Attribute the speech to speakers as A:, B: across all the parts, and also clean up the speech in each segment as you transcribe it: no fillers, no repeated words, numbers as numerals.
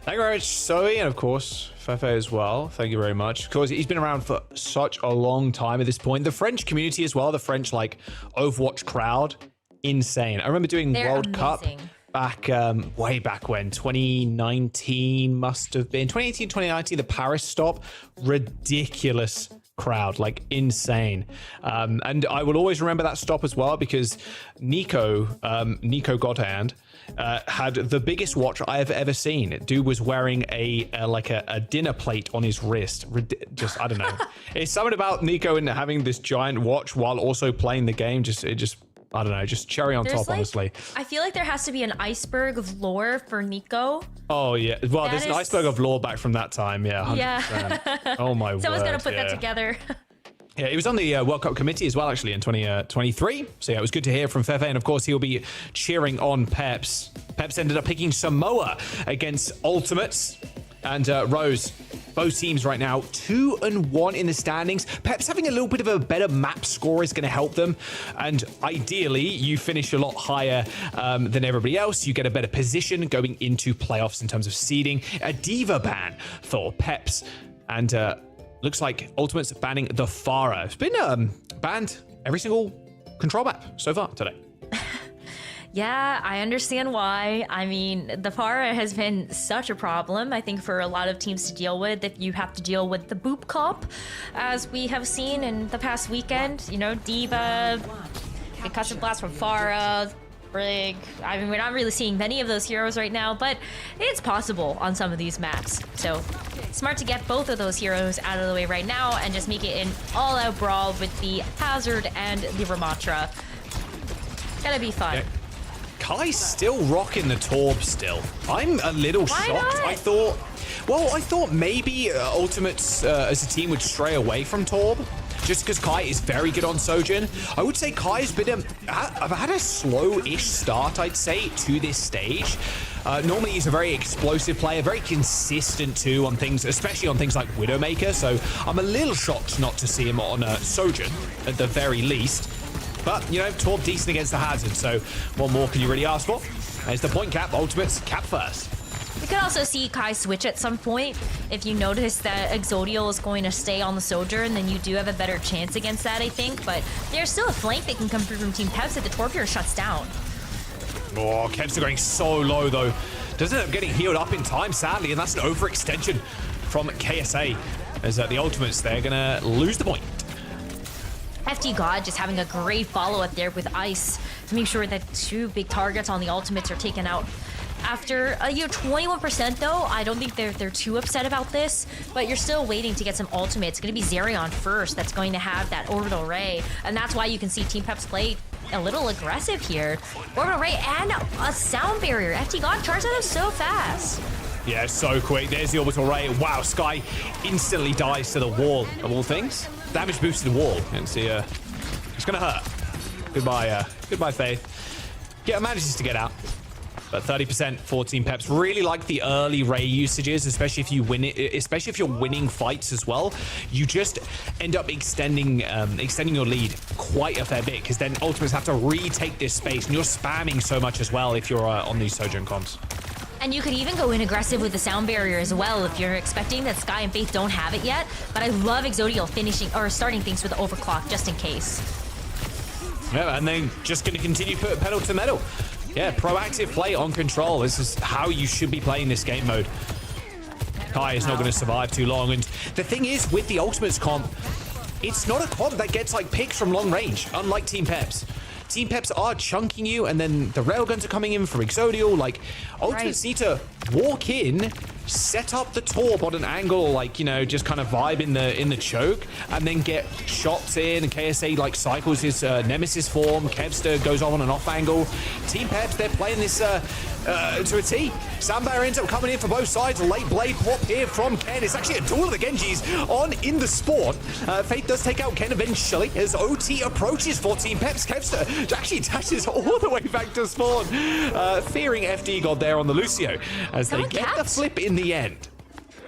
A: Thank you very much, Zoe, and of course, Fefe as well. Thank you very much. Of course, he's been around for such a long time at this point. The French community as well, the French, like, Overwatch crowd, insane. I remember doing World Cup back, way back when, 2019 must have been. 2018, 2019, the Paris stop, ridiculous crowd, like insane. And I will always remember that stop as well because Nico Godhand, had the biggest watch I have ever seen. Dude was wearing a dinner plate on his wrist. Just, I don't know. It's something about Nico and having this giant watch while also playing the game. I don't know, just cherry on top, honestly.
B: I feel like there has to be an iceberg of lore for Nico.
A: Oh, yeah. Well, there's an iceberg of lore back from that time. Yeah, 100%.
B: Yeah.
A: Oh, my word.
B: Someone's going to put that together.
A: Yeah, he was on the World Cup committee as well, actually, in 2023. So, yeah, it was good to hear from Fefe. And, of course, he'll be cheering on PEPS. PEPS ended up picking Samoa against Ultimates. And Rose, both teams right now 2-1 in the standings. PEPS having a little bit of a better map score is going to help them. And ideally, you finish a lot higher than everybody else. You get a better position going into playoffs in terms of seeding. A diva ban for PEPS. And looks like Ultimate's banning the Pharah. It's been banned every single control map so far today.
B: Yeah, I understand why. I mean, the Pharah has been such a problem, I think, for a lot of teams to deal with, that you have to deal with the boop comp, as we have seen in the past weekend. You know, Diva, Concussive Blast from Pharah, Brig. I mean, we're not really seeing many of those heroes right now, but it's possible on some of these maps. So, smart to get both of those heroes out of the way right now and just make it an all-out brawl with the Hazard and the Ramatra. Gonna be fun.
A: Yeah. Kai's still rocking the Torb still. I'm a little shocked.
B: Not?
A: I thought maybe Ultimates as a team would stray away from Torb, just because Kai is very good on Sojourn. I would say Kai's been I've had a slow-ish start, I'd say, to this stage. Normally he's a very explosive player, very consistent too on things, especially on things like Widowmaker. So I'm a little shocked not to see him on Sojourn at the very least. But, you know, Torb decent against the Hazard, so what more can you really ask for? There's the point cap, Ultimates cap first.
B: We could also see Kai switch at some point. If you notice that Exodial is going to stay on the Sojourn, then you do have a better chance against that, I think. But there's still a flank that can come through from Team PEPS if the Torb here shuts down.
A: Oh, Kevs are going so low, though. Doesn't end up getting healed up in time, sadly, and that's an overextension from KSA. As the Ultimates, they're going to lose the point.
B: FT God just having a great follow-up there with Ice to make sure that two big targets on the Ultimates are taken out. After 21% though, I don't think they're too upset about this, but you're still waiting to get some ultimates. It's going to be Zerion first that's going to have that Orbital Ray, and that's why you can see Team PEPS play a little aggressive here. Orbital Ray and a Sound Barrier. FT God charged at him so fast.
A: Yeah, so quick. There's the Orbital Ray. Wow, Sky instantly dies to the wall, of all things. Damage boost to the wall. You can see, it's going to hurt. Goodbye, Faith. Yeah, manages to get out. But 30% for Team PEPS. Really like the early Ray usages, especially if you win it, especially if you're winning fights as well. You just end up extending your lead quite a fair bit, because then Ultimates have to retake this space, and you're spamming so much as well if you're on these Sojourn comps.
B: And you could even go in aggressive with the Sound Barrier as well if you're expecting that Sky and Faith don't have it yet. But I love Exodial finishing or starting things with the Overclock just in case.
A: Yeah, and then just going to continue put pedal to metal. Yeah, proactive play on control. This is how you should be playing this game mode. Kai is not going to survive too long. And the thing is, with the Ultimates comp, it's not a comp that gets like picks from long range, unlike Team PEPS. Team PEPS are chunking you, and then the railguns are coming in for Exodial. Like, Ultimates need to walk in, set up the Torb on an angle, like, you know, just kind of vibe in the choke, and then get shots in. And KSA like cycles his Nemesis form. Kevster goes on an off angle. Team PEPS, they're playing this to a T. Sambar ends up coming in for both sides. Late blade pop here from Ken. It's actually a duel of the Genjis on in the spawn. Faith does take out Ken eventually as OT approaches for Team PEPS. Kevster actually dashes all the way back to spawn, fearing FD God there on the Lucio as they get the flip in the end.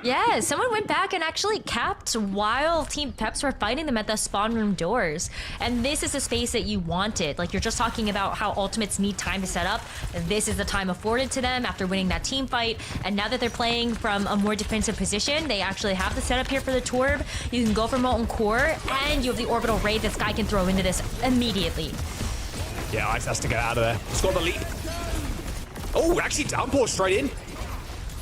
B: Yeah, someone went back and actually capped while Team PEPS were fighting them at the spawn room doors. And this is the space that you wanted. Like, you're just talking about how ultimates need time to set up. This is the time afforded to them after winning that team fight. And now that they're playing from a more defensive position, they actually have the setup here for the Torb. You can go for Molten Core, and you have the Orbital Raid this guy can throw into this immediately.
A: Yeah, Ice has to get out of there. He's got the lead. Oh, actually downpour straight in.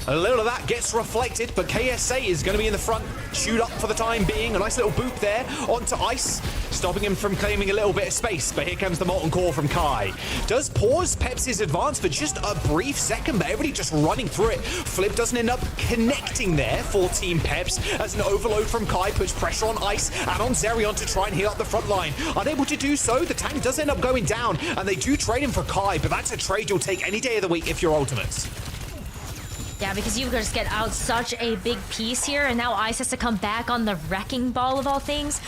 A: A little of that gets reflected, but KSA is going to be in the front, chewed up for the time being. A nice little boop there onto Ice, stopping him from claiming a little bit of space. But here comes the Molten Core from Kai. Does pause Peps' advance for just a brief second, but everybody just running through it. Flip doesn't end up connecting there for Team Peps as an overload from Kai puts pressure on Ice and on Zerion to try and heal up the front line. Unable to do so, the tank does end up going down, and they do trade him for Kai, but that's a trade you'll take any day of the week if you're Ultimates.
B: Yeah, because you just get out such a big piece here, and now Ice has to come back on the wrecking ball of all things.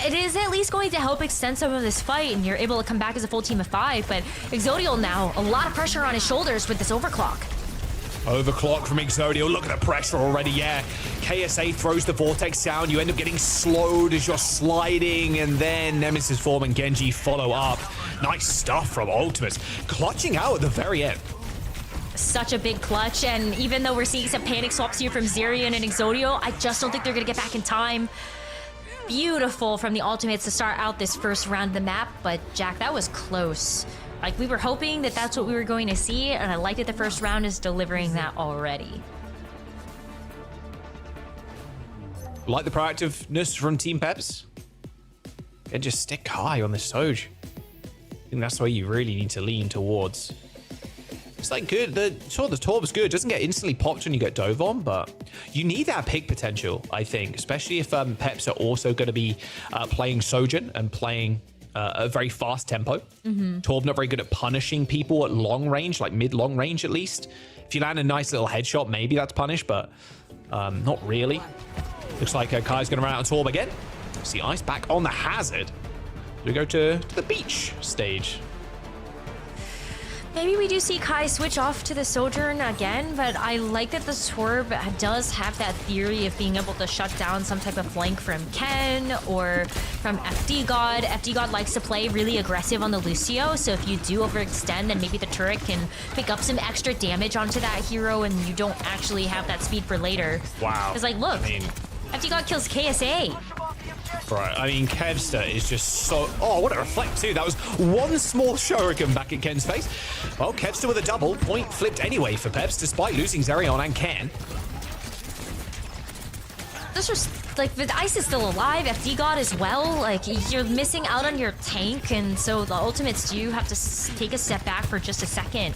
B: It is at least going to help extend some of this fight, and you're able to come back as a full team of 5, but Exodial now, a lot of pressure on his shoulders with this overclock.
A: Overclock from Exodial. Look at the pressure already. Yeah, KSA throws the Vortex down. You end up getting slowed as you're sliding, and then Nemesis Form and Genji follow up. Nice stuff from Ultimates. Clutching out at the very end.
B: Such a big clutch, and even though we're seeing some panic swaps here from Zerion and Exodio, I just don't think they're gonna get back in time. Beautiful from the Ultimates to start out this first round of the map, but Jack, that was close. Like, we were hoping that that's what we were going to see, and I like that the first round is delivering that already.
A: Like the proactiveness from Team Peps? And just stick high on the Soj. I think that's where you really need to lean towards. It's like good. The Torb's good. Doesn't get instantly popped when you get dove on, but you need that pick potential, I think, especially if Peps are also going to be playing Sojourn and playing a very fast tempo. Torb not very good at punishing people at long range, like mid-long range at least. If you land a nice little headshot, maybe that's punished, but not really. Looks like Kai's going to run out on Torb again. See Ice back on the hazard. We go to the beach stage.
B: Maybe we do see Kai switch off to the Sojourn again, but I like that the Torb does have that theory of being able to shut down some type of flank from Ken or from FD God. FD God likes to play really aggressive on the Lucio, so if you do overextend, then maybe the turret can pick up some extra damage onto that hero and you don't actually have that speed for later.
A: Wow.
B: Because, like, look, FD God kills KSA.
A: Right, I mean, Kevster is just so... Oh, what a reflect, too. That was one small shuriken back at Ken's face. Well, Kevster with a double. Point flipped anyway for Peps, despite losing Zerion and Ken.
B: This was, like, the Ice is still alive, FD God as well. Like, you're missing out on your tank, and so the Ultimates do have to take a step back for just a second.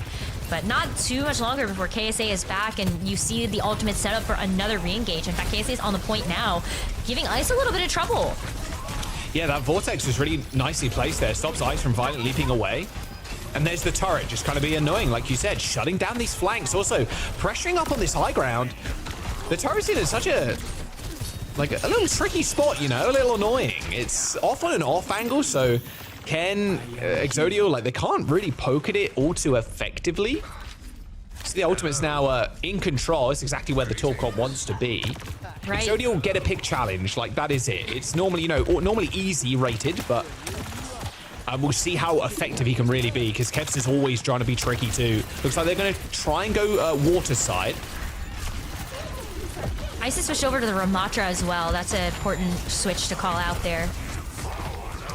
B: But not too much longer before KSA is back, and you see the Ultimate set up for another re-engage. In fact, KSA is on the point now, giving Ice a little bit of trouble.
A: Yeah, that Vortex was really nicely placed there. Stops Ice from violently leaping away. And there's the turret, just kind of be annoying, like you said, shutting down these flanks. Also, pressuring up on this high ground. The turret's in such a... like a little tricky spot, you know, a little annoying. It's off on an off angle, so Ken, Exodio, like they can't really poke at it all too effectively. So the Ultimate's now in control. It's exactly where the Torcom wants to be.
B: Right.
A: Exodio will get a pick challenge, like that is it. It's normally, you know, normally easy rated, but we'll see how effective he can really be, because Kevs is always trying to be tricky too. Looks like they're going to try and go water side.
B: Ice has switched over to the Ramatra as well. That's an important switch to call out there.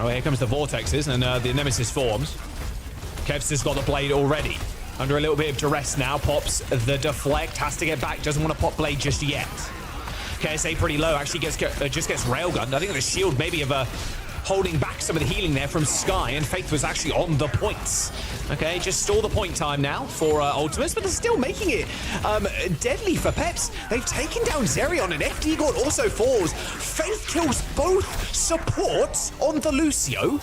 A: Oh, here comes the Vortexes and the Nemesis forms. Kevs has got the blade already. Under a little bit of duress now. Pops the deflect. Has to get back. Doesn't want to pop blade just yet. KSA pretty low. Actually just gets railgunned. I think the shield maybe of holding back some of the healing there from Sky, and Faith was actually on the points. Okay, just stall the point time now for Ultimates, but they're still making it deadly for Peps. They've taken down Zerion, and FD God also falls. Faith kills both supports on the Lucio.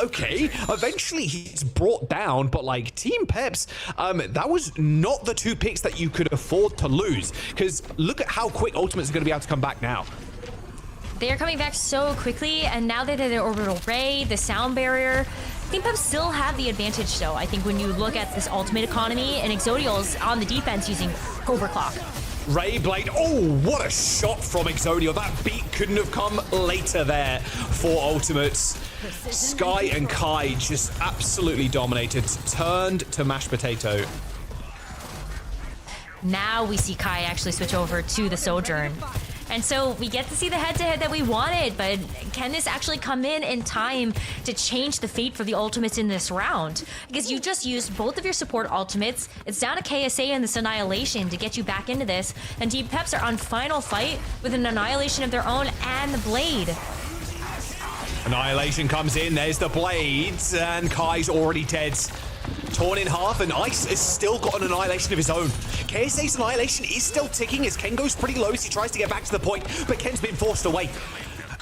A: Okay, eventually he's brought down, but like Team Peps, that was not the two picks that you could afford to lose, because look at how quick Ultimates are going to be able to come back now.
B: They are coming back so quickly, and now that they're the orbital ray, the sound barrier, Team PEPS still have the advantage though. I think when you look at this ultimate economy and Exodial's on the defense using Overclock.
A: Ray Blade, oh, what a shot from Exodio. That beat couldn't have come later there for Ultimates. Sky and Kai just absolutely dominated, turned to mashed potato.
B: Now we see Kai actually switch over to the Sojourn. And so we get to see the head-to-head that we wanted, but can this actually come in time to change the fate for the Ultimates in this round? Because you just used both of your support Ultimates. It's down to KSA and this Annihilation to get you back into this. And Team PEPS are on final fight with an Annihilation of their own and the Blade.
A: Annihilation comes in, there's the Blades, and Kai's already dead. Torn in half, and Ice has still got an Annihilation of his own. KSA's Annihilation is still ticking as Ken goes pretty low as he tries to get back to the point, but Ken's been forced away.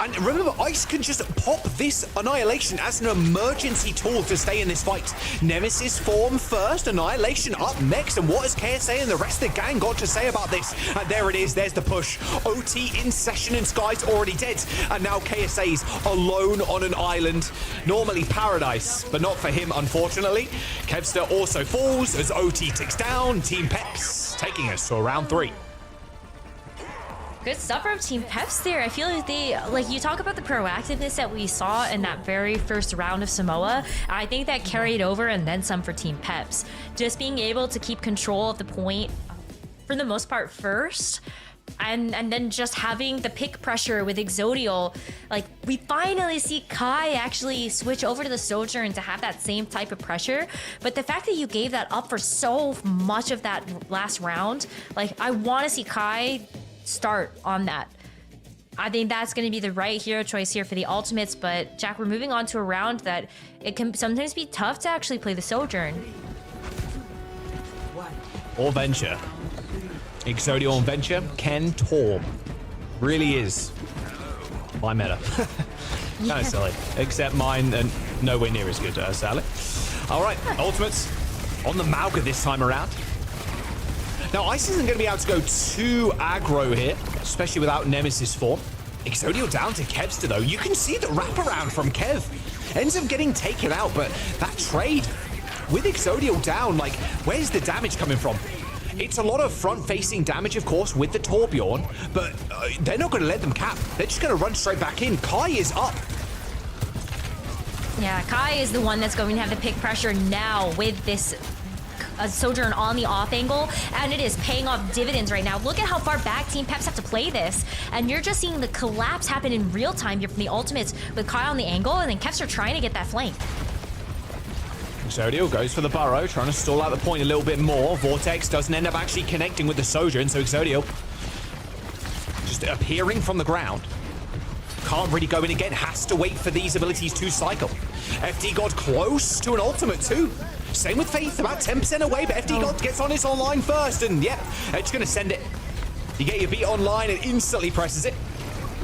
A: And remember, Ice can just pop this Annihilation as an emergency tool to stay in this fight. Nemesis form first, Annihilation up next, and what has KSA and the rest of the gang got to say about this? And there it is, there's the push. OT in session and Sky's already dead, and now KSA's alone on an island. Normally paradise, but not for him, unfortunately. Kevster also falls as OT ticks down. Team PEPS taking us to round 3.
B: Good stuff from Team PEPS there. I feel like they, like you talk about the proactiveness that we saw in that very first round of Samoa. I think that carried over and then some for Team PEPS. Just being able to keep control of the point for the most part first. And then just having the pick pressure with Exodial. Like, we finally see Kai actually switch over to the Sojourn to have that same type of pressure. But the fact that you gave that up for so much of that last round, like, I want to see Kai start on that. I think that's going to be the right hero choice here for the Ultimates, but Jack, we're moving on to a round that it can sometimes be tough to actually play the Sojourn.
A: Or Venture. Exodio on Venture, Ken Torm. Really is my meta. Kind of silly. Except mine, and nowhere near as good, Sally. All right, Ultimates on the Mauga this time around. Now, Ice isn't going to be able to go too aggro here, especially without Nemesis form. Exodio down to Kevster, though. You can see the wraparound from Kev. Ends up getting taken out, but that trade with Exodio down, like, where's the damage coming from? It's a lot of front-facing damage, of course, with the Torbjorn, but they're not going to let them cap. They're just going to run straight back in. Kai is up.
B: Yeah, Kai is the one that's going to have the pick pressure now with this Sojourn on the off angle, and it is paying off dividends right now. Look at how far back Team PEPS have to play this, and you're just seeing the collapse happen in real time here from the Ultimates with Kai on the angle, and then Kevster trying to get that flank.
A: Exodio goes for the burrow, trying to stall out the point a little bit more. Vortex doesn't end up actually connecting with the Sojourn, so Exodio just appearing from the ground. Can't really go in again, has to wait for these abilities to cycle. FD God close to an ultimate too. Same with Faith, about 10% away, but FD God gets on his online first, and yep, it's gonna send it. You get your beat online and instantly presses it.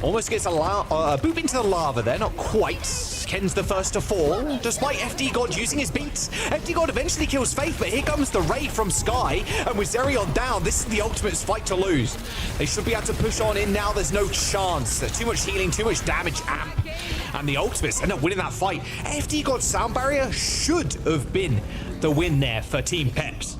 A: Almost gets a boop into the lava there, not quite. Ken's the first to fall, despite FD God using his beats. FD God eventually kills Faith, but here comes the raid from Sky, and with Zerion down, this is the Ultimate's fight to lose. They should be able to push on in now, there's no chance. There's too much healing, too much damage, and the Ultimates end up winning that fight. FD God's sound barrier should have been the win there for Team PEPS.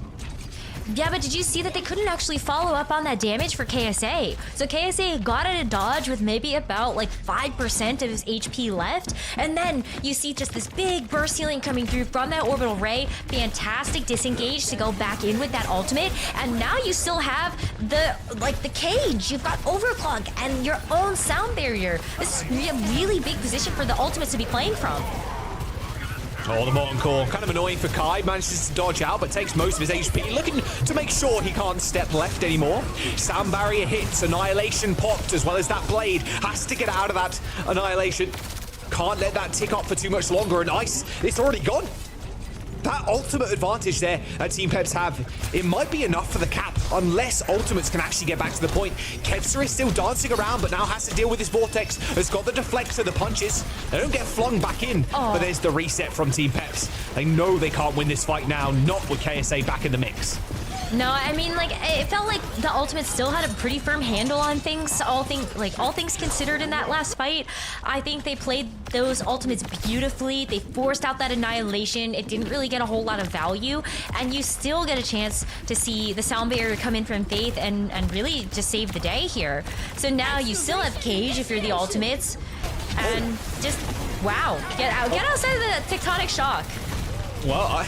B: Yeah, but did you see that they couldn't actually follow up on that damage for KSA? So KSA got at a dodge with maybe about like 5% of his HP left, and then you see just this big burst healing coming through from that orbital ray. Fantastic disengage to go back in with that ultimate, and now you still have the cage. You've got overclock and your own sound barrier. This is a really big position for the Ultimates to be playing from.
A: Oh, the Molten Core, kind of annoying for Kai, manages to dodge out, but takes most of his HP, looking to make sure he can't step left anymore. Sound barrier hits, Annihilation popped, as well as that Blade has to get out of that Annihilation. Can't let that tick up for too much longer, and Ice, it's already gone. That ultimate advantage there that Team PEPS have, it might be enough for the cap, unless Ultimates can actually get back to the point. Kevster is still dancing around, but now has to deal with his Vortex. Has got the deflector, the punches. They don't get flung back in, but there's the reset from Team PEPS. They know they can't win this fight now, not with KSA back in the mix.
B: No, I mean, like, it felt like the Ultimates still had a pretty firm handle on things. All things considered in that last fight. I think they played those Ultimates beautifully. They forced out that annihilation. It didn't really get a whole lot of value, and you still get a chance to see the sound barrier come in from Faith and really just save the day here. So now you still have Cage if you're the Ultimates, and just wow, get outside of the tectonic shock.
A: Well,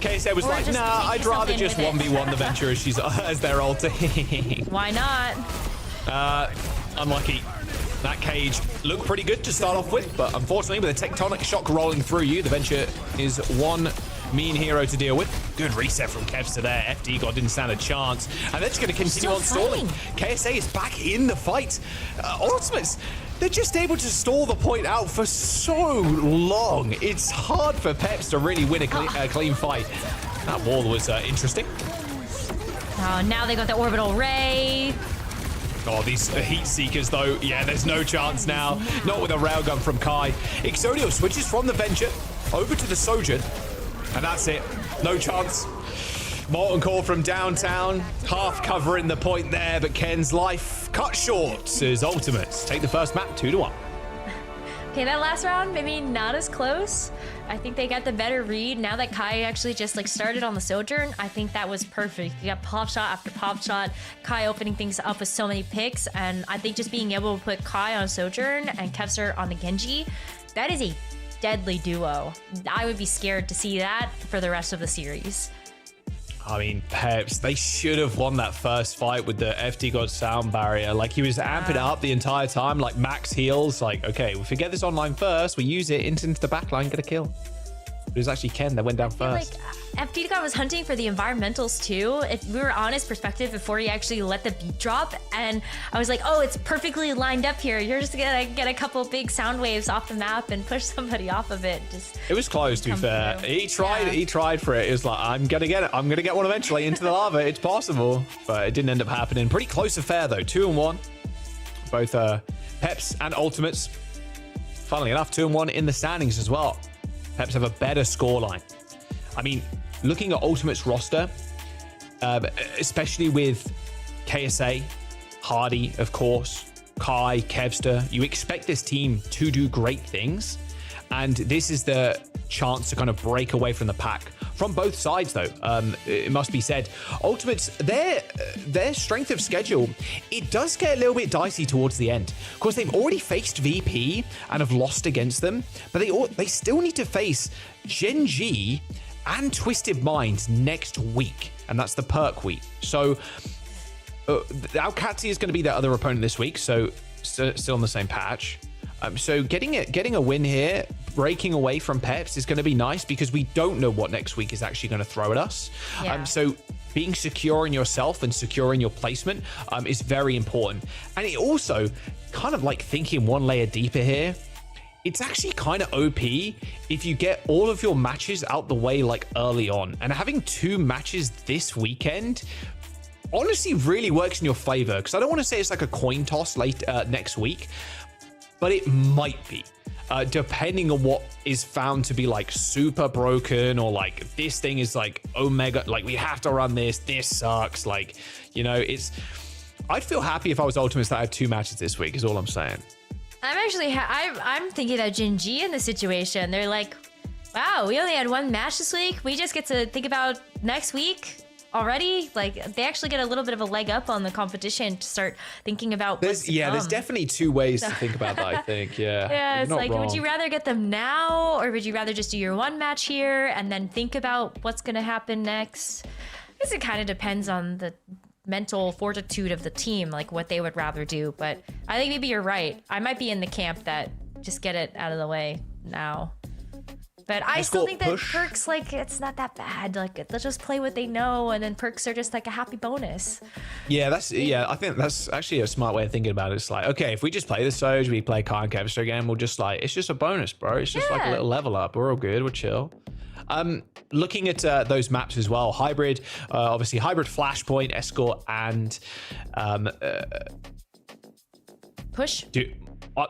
A: KSA was like, nah, I'd rather just 1v1 the Venture as their ulti.
B: Why not?
A: Unlucky. That Cage looked pretty good to start off with, but unfortunately with a tectonic shock rolling through you, the Venture is one mean hero to deal with. Good reset from Kevster there. FD God didn't stand a chance. And they're just going to continue on stalling. KSA is back in the fight. Ultimates, they're just able to stall the point out for so long. It's hard for PEPS to really win a clean fight. That wall was interesting.
B: Oh, now they got the orbital ray.
A: Oh, these Heat Seekers, though, yeah, there's no chance now. Not with a railgun from Kai. Exodio switches from the Venture over to the Sojourn, and that's it. No chance. Molten Core from downtown, half covering the point there, but Ken's life cut short as Ultimates take the first map 2-1.
B: Okay, that last round, maybe not as close. I think they got the better read. Now that Kai actually just like started on the Sojourn, I think that was perfect. You got pop shot after pop shot, Kai opening things up with so many picks, and I think just being able to put Kai on Sojourn and Kevster on the Genji, that is a deadly duo. I would be scared to see that for the rest of the series.
A: I mean, PEPS, they should have won that first fight with the FD God sound barrier. Like, he was amping it up the entire time, like max heals. Like, okay, if we get this online first, we use it into the backline, get a kill. But it was actually Ken that went down first.
B: Like, FD God was hunting for the environmentals too. If we were on his perspective before he actually let the beat drop, and I was like, oh, it's perfectly lined up here. You're just gonna get a couple big sound waves off the map and push somebody off of it. It was
A: close, to be fair. He tried for it. It was like, I'm gonna get it. I'm gonna get one eventually into the lava. It's possible, but it didn't end up happening. Pretty close affair though. 2-1. Both PEPS and Ultimates. Funnily enough, 2-1 in the standings as well. PEPS have a better scoreline. I mean, looking at Ultimate's roster, especially with KSA, Hardy, of course, Kai, Kevster, you expect this team to do great things. And this is the chance to kind of break away from the pack. From both sides, though, it must be said, Ultimates, their strength of schedule, it does get a little bit dicey towards the end. Of course, they've already faced VP and have lost against them, but they still need to face Gen G and Twisted Minds next week, and that's the perk week. So Alcatsi is going to be their other opponent this week, so still on the same patch. So getting a win here, breaking away from PEPS is going to be nice because we don't know what next week is actually going to throw at us.
B: Yeah.
A: So being secure in yourself and secure in your placement is very important. And it also, kind of like thinking one layer deeper here, it's actually kind of OP if you get all of your matches out the way like early on. And having 2 matches this weekend honestly really works in your favor, because I don't want to say it's like a coin toss late next week, but it might be, depending on what is found to be like super broken, or like this thing is like Omega, like we have to run this sucks. Like, you know, I'd feel happy if I was Ultimates that I had 2 matches this week is all I'm saying.
B: I'm actually, I'm thinking of Gen G in the situation. They're like, wow, we only had 1 match this week. We just get to think about next week already. Like, they actually get a little bit of a leg up on the competition to start thinking about what's to come.
A: There's definitely 2 ways to think about that, I think.
B: Yeah, it's like,
A: wrong.
B: Would you rather get them now, or would you rather just do your 1 match here and then think about what's going to happen next? I guess it kind of depends on the mental fortitude of the team, like what they would rather do. But I think maybe you're right. I might be in the camp that just get it out of the way now. But I still think that perks, like, it's not that bad. Like, they'll just play what they know, and then perks are just like a happy bonus.
A: Yeah, I think that's actually a smart way of thinking about it. It's like, okay, if we just play the Soj, we play Kai and Kevster again, we'll just like, it's just a bonus, bro. It's just like a little level up. We're all good. We're chill. Looking at those maps as well, Hybrid, obviously Hybrid, Flashpoint, Escort, and
B: Push?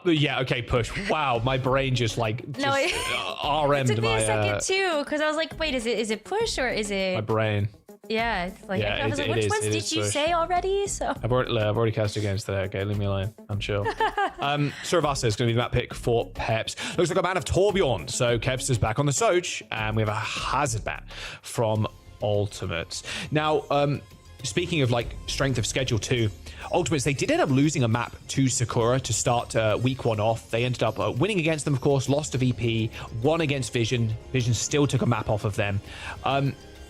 A: Yeah, okay, Push. Wow, my brain just like RM'd
B: it took me a second too, because I was like, wait, is it Push or is it...
A: My brain.
B: Yeah, it's like,
A: Yeah,
B: I was like,
A: it
B: which
A: is-
B: ones
A: it
B: did
A: is
B: you
A: push.
B: say already? So
A: I've already cast you against today. Okay, leave me alone. I'm chill. Suravasa is going to be the map pick for Peps. Looks like a ban of Torbjorn. So Kevs is back on the Soch, and we have a hazard ban from Ultimates. Now, speaking of like strength of schedule too, Ultimates, they did end up losing a map to Sakura to start week 1 off. They ended up winning against them, of course, lost to VP, won against Vision. Vision still took a map off of them.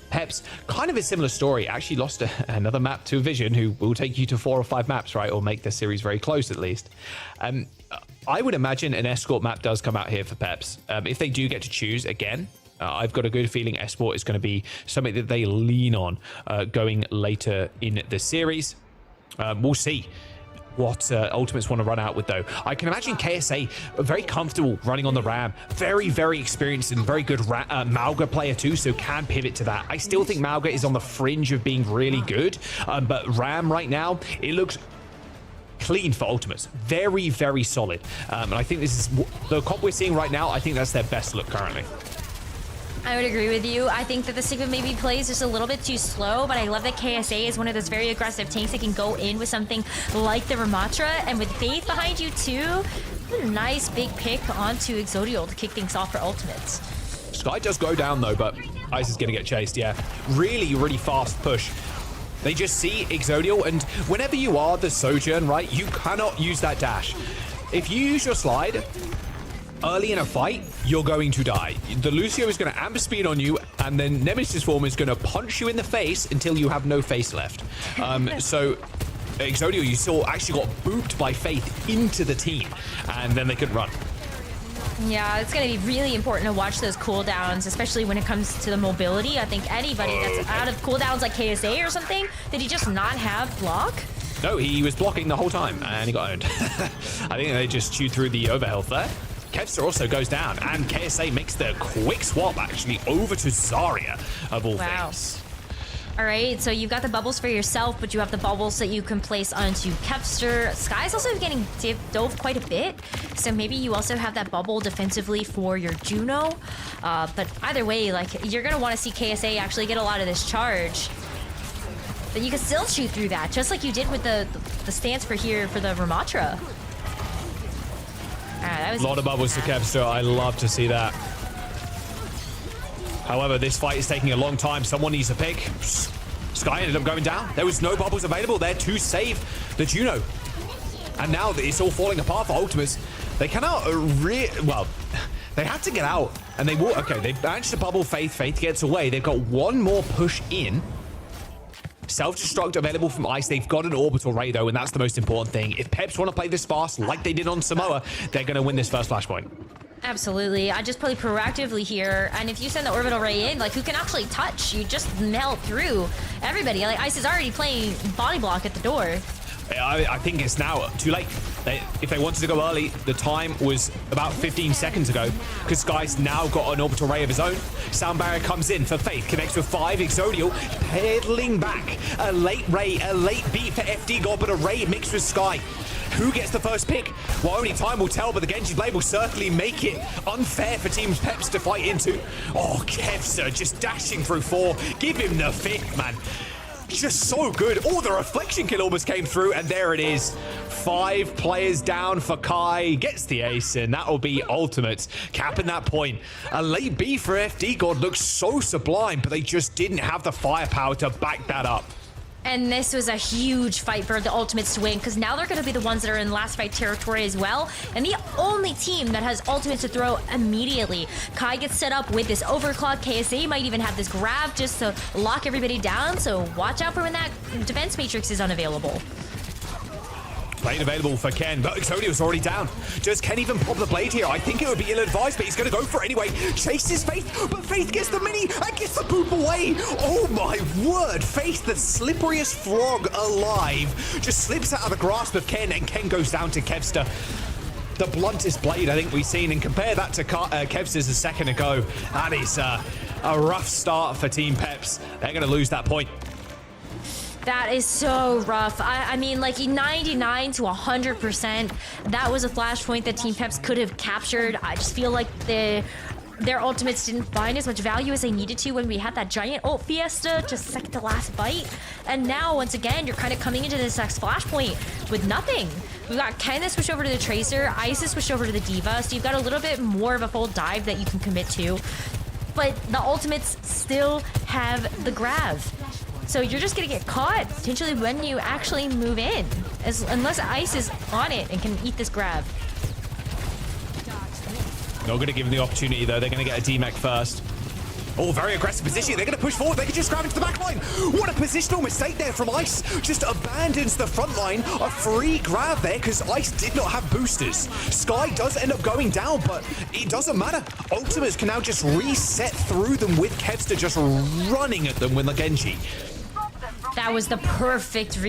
A: Peps, kind of a similar story, actually lost another map to Vision, who will take you to 4 or 5 maps, right? Or make the series very close, at least. I would imagine an escort map does come out here for Peps. If they do get to choose again, I've got a good feeling Esport is going to be something that they lean on going later in the series. We'll see what Ultimates want to run out with, though. I can imagine KSA very comfortable running on the Ram. Very, very experienced and very good Mauga player too, so can pivot to that. I still think Mauga is on the fringe of being really good, but Ram right now, it looks clean for Ultimates. Very, very solid. And I think this is the comp we're seeing right now. I think that's their best look currently.
B: I would agree with you. I think that the Sigma maybe plays just a little bit too slow, but I love that KSA is one of those very aggressive tanks that can go in with something like the Ramatra, and with Faith behind you too, a nice big pick onto Exodial to kick things off for Ultimates.
A: Sky does go down though, but Ice is going to get chased, yeah. Really, really fast push. They just see Exodial, and whenever you are the Sojourn, right, you cannot use that dash. If you use your slide early in a fight, you're going to die. The Lucio is going to amber speed on you, and then Nemesis form is going to punch you in the face until you have no face left. So Exodial, you saw, actually got booped by Faith into the team, and then they could run.
B: Yeah, it's going to be really important to watch those cooldowns, especially when it comes to the mobility. I think anybody that's out of cooldowns like KSA or something, did he just not have block?
A: No, he was blocking the whole time, and he got owned. I think they just chewed through the overhealth there. Kevster also goes down, and KSA makes the quick swap, actually, over to Zarya, of all things.
B: All right, so you've got the bubbles for yourself, but you have the bubbles that you can place onto Kevster. Sky's also getting dove quite a bit, so maybe you also have that bubble defensively for your Juno. But either way, like, you're going to want to see KSA actually get a lot of this charge. But you can still shoot through that, just like you did with the stance for here for the Ramatra. That was
A: a lot of bubbles to Kevster. I love to see that. However, this fight is taking a long time. Someone needs a pick. Sky ended up going down. There was no bubbles available there to save the Juno. And now that it's all falling apart for Ultimates, they cannot well, they have to get out. And they will. Okay, they managed to bubble Faith. Faith gets away. They've got one more push in. Self-destruct available from Ice. They've got an orbital ray though, and that's the most important thing. If Peps want to play this fast like they did on Samoa, they're going to win this first flashpoint.
B: Absolutely. I just play proactively here, and if you send the orbital ray in, like, who can actually touch? You just melt through everybody. Like, Ice is already playing body block at the door.
A: I think it's now too late. If they wanted to go early, the time was about 15 seconds ago, because Sky's now got an orbital ray of his own. Sound barrier comes in for Faith, connects with 5. Exodial pedaling back. A late ray, a late beat for FD God, but a ray mixed with Sky. Who gets the first pick? Well, only time will tell, but the Genji Blade will certainly make it unfair for Team Peps to fight into. Oh, Kevster just dashing through 4. Give him the 5th, man. Just so good. Oh, the reflection kill almost came through, and there it is. 5 players down for Kai. Gets the ace, and that will be Ultimates capping that point. A late B for FD God looks so sublime, but they just didn't have the firepower to back that up.
B: And this was a huge fight for the Ultimates to win, because now they're going to be the ones that are in last fight territory as well, and the only team that has Ultimates to throw immediately. Kai gets set up with this overclock. KSA might even have this grab just to lock everybody down, so watch out for when that defense matrix is unavailable.
A: Blade available for Ken, but Exodial's already down. Does Ken even pop the blade here? I think it would be ill-advised, but he's going to go for it anyway. Chases Faith, but Faith gets the mini and gets the boop away. Oh my word, Faith, the slipperiest frog alive, just slips out of the grasp of Ken, and Ken goes down to Kevster. The bluntest blade I think we've seen, and compare that to Kevster's a second ago. That is a rough start for Team Peps. They're going to lose that point.
B: That is so rough. I mean, like 99 to 100%. That was a flashpoint that Team Peps could have captured. I just feel like the their ultimates didn't find as much value as they needed to when we had that giant ult fiesta, just second to last fight. And now, once again, you're kind of coming into this next flashpoint with nothing. We've got Ken that switched over to the Tracer, Ice has switched over to the Diva, so you've got a little bit more of a full dive that you can commit to. But the ultimates still have the grav. So you're just gonna get caught potentially when you actually move in, unless Ice is on it and can eat this grab.
A: Not going to give them the opportunity, though. They're going to get a DMAC first. Oh, very aggressive position. They're going to push forward. They can just grab into the back line. What a positional mistake there from Ice. Just abandons the front line. A free grab there because Ice did not have boosters. Sky does end up going down, but it doesn't matter. Ultimates can now just reset through them with Kevster just running at them with the Genji.
B: That was the perfect,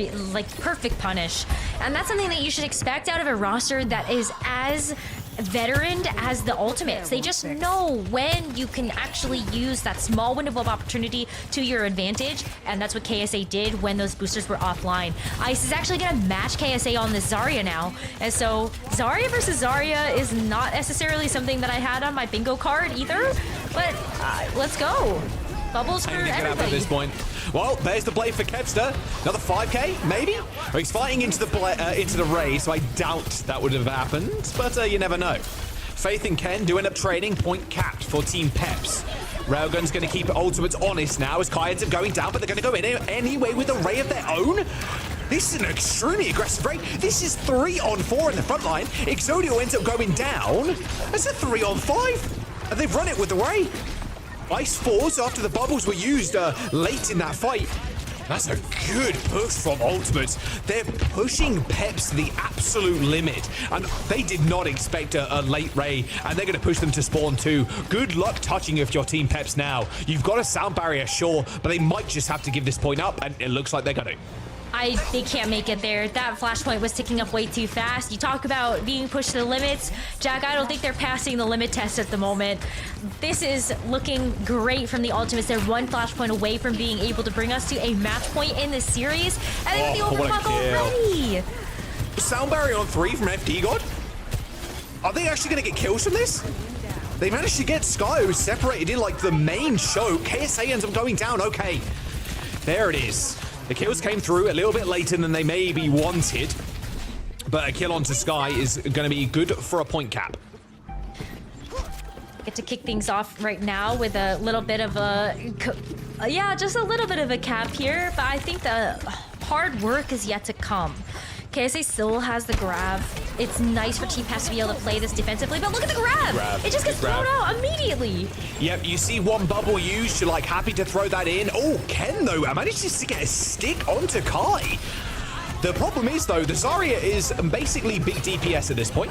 B: perfect punish. And that's something that you should expect out of a roster that is as veteran as the ultimates. They just know when you can actually use that small window of opportunity to your advantage, and that's what KSA did when those boosters were offline. Ice is actually going to match KSA on this Zarya now, and so Zarya versus Zarya is not necessarily something that I had on my bingo card either, but let's go. Bubbles for everybody.
A: At this point. Well, there's the blade for Kevster. Another 5k, maybe? He's fighting into the Ray, so I doubt that would have happened, but you never know. Faith and Ken do end up trading point capped for Team Peps. Railgun's going to keep ultimates honest now as Kai ends up going down, but they're going to go in anyway with a Ray of their own. This is an extremely aggressive Ray. This is 3-on-4 in the front line. Exodio ends up going down. That's a 3-on-5. And they've run it with the Ray. Ice falls after the bubbles were used late in that fight. That's a good push from Ultimates. They're pushing Peps to the absolute limit, and they did not expect a late Ray, and they're going to push them to spawn too. Good luck touching if your Team Peps now. You've got a sound barrier, sure, but they might just have to give this point up, and it looks like they're going to.
B: They can't make it there. That flashpoint was ticking up way too fast. You talk about being pushed to the limits. Jack, I don't think they're passing the limit test at the moment. This is looking great from the Ultimates. They're one flashpoint away from being able to bring us to a match point in this series. And they have the overclock already.
A: Sound barrier on 3 from FD God. Are they actually going to get kills from this? They managed to get Sky, who's separated in like the main show. KSA ends up going down. Okay, there it is. The kills came through a little bit later than they maybe wanted, but a kill onto Sky is going to be good for a point cap.
B: Get to kick things off right now with a little bit of a, just a little bit of a cap here, but I think the hard work is yet to come. KSA still has the grab. It's nice for Team Peps to be able to play this defensively, but look at the grab! It just gets thrown out immediately.
A: Yep, you see one bubble used, you're like happy to throw that in. Oh, Ken though, I managed to get a stick onto Kai. The problem is though, the Zarya is basically big DPS at this point.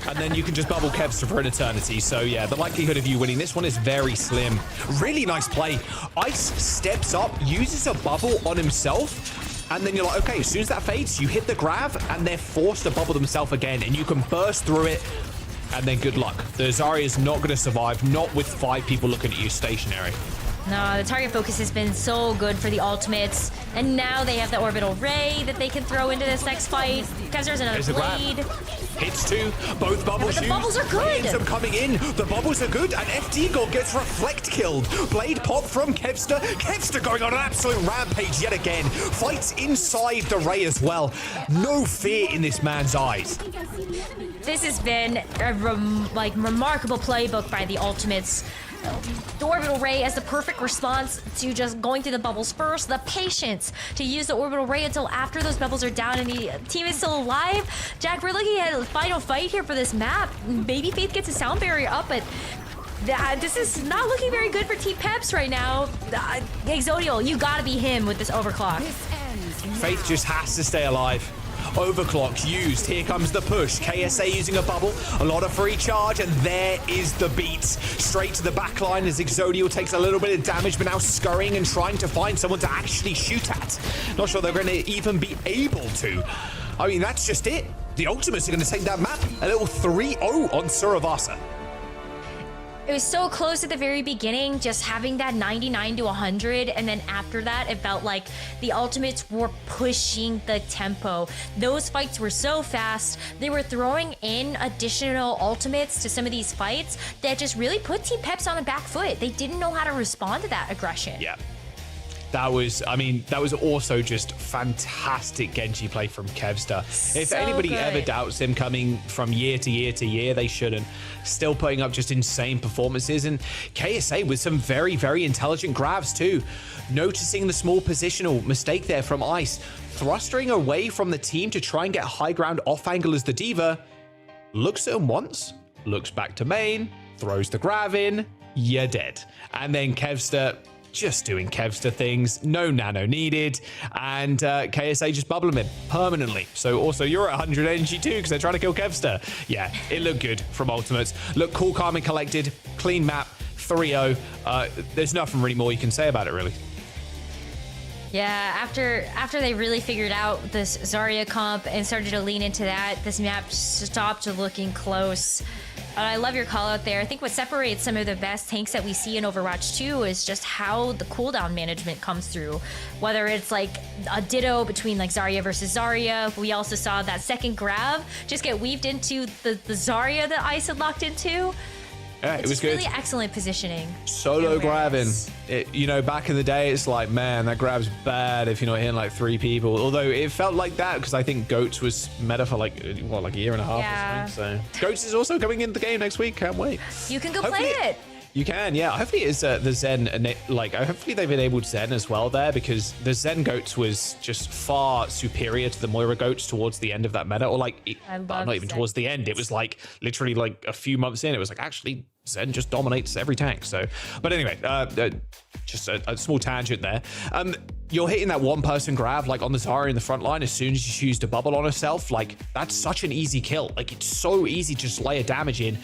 A: And then you can just bubble Kevster for an eternity. So yeah, the likelihood of you winning this one is very slim. Really nice play. Ice steps up, uses a bubble on himself. And then you're like, okay, as soon as that fades, you hit the grab, and they're forced to bubble themselves again, and you can burst through it, and then good luck. The Zarya is not going to survive, not with 5 people looking at you stationary.
B: No, the target focus has been so good for the Ultimates, and now they have the Orbital Ray that they can throw into this next fight. Because there's another blade.
A: Hits 2, both bubbles used.
B: The bubbles are good.
A: Ends up coming in, the bubbles are good, and FD God gets Reflect killed. Blade pop from Kevster. Kevster going on an absolute rampage yet again. Fights inside the Ray as well. No fear in this man's eyes.
B: This has been a remarkable playbook by the Ultimates. The Orbital Ray as the perfect response to just going through the bubbles first. The patience to use the Orbital Ray until after those bubbles are down and the team is still alive. Jack, we're looking at a final fight here for this map. Baby Faith gets a sound barrier up, but this is not looking very good for Team Peps right now. Exodio, you gotta be him with this overclock.
A: Faith just has to stay alive. Overclock's used. Here comes the push. KSA using a bubble. A lot of free charge, and there is the beat. Straight to the back line as Exodio takes a little bit of damage, but now scurrying and trying to find someone to actually shoot at. Not sure they're going to even be able to. I mean, that's just it. The Ultimates are going to take that map. A little 3-0 on Suravasa.
B: It was so close at the very beginning, just having that 99 to 100, and then after that, it felt like the ultimates were pushing the tempo. Those fights were so fast. They were throwing in additional ultimates to some of these fights that just really put Team PEPS on the back foot. They didn't know how to respond to that aggression.
A: Yeah. That was also just fantastic Genji play from Kevster. If
B: So
A: anybody
B: good.
A: ever doubts him coming from year to year to year, they shouldn't. Still putting up just insane performances. And KSA with some very, very intelligent grabs too. Noticing the small positional mistake there from Ice. Thrusting away from the team to try and get high ground off angle as the Diva. Looks at him once, looks back to main, throws the grab in, you're dead. And then Kevster just doing Kevster things, no nano needed, and KSA just bubble him in permanently. So also you're at 100 energy too because they're trying to kill Kevster. Yeah, it looked good from Ultimates. Look cool, calm, and collected. Clean map, 3-0. There's nothing really more you can say about it, really.
B: Yeah, after they really figured out this Zarya comp and started to lean into that, this map stopped looking close. I love your call out there. I think what separates some of the best tanks that we see in Overwatch 2 is just how the cooldown management comes through. Whether it's like a ditto between like Zarya versus Zarya. We also saw that second grab just get weaved into the Zarya that Ice had locked into.
A: Yeah, it was good.
B: Really excellent positioning.
A: Solo grabbing.
B: Awareness.
A: Back in the day, it's like, man, that grab's bad if you're not hitting like 3 people. Although it felt like that because I think Goats was meta for like a year and a half or something. So Goats is also coming into the game next week. Can't wait.
B: You can go play it.
A: You can, yeah. Hopefully it's the Zen, hopefully they've enabled Zen as well there because the Zen Goats was just far superior to the Moira Goats towards the end of that meta, or not even
B: Zen.
A: towards the end. It was like literally like a few months in. It was like actually Zen just dominates every tank. So, but anyway, just a small tangent there. You're hitting that one-person grab like on the Zarya in the front line as soon as you choose to bubble on herself. Like that's such an easy kill. Like it's so easy to just lay a damage in.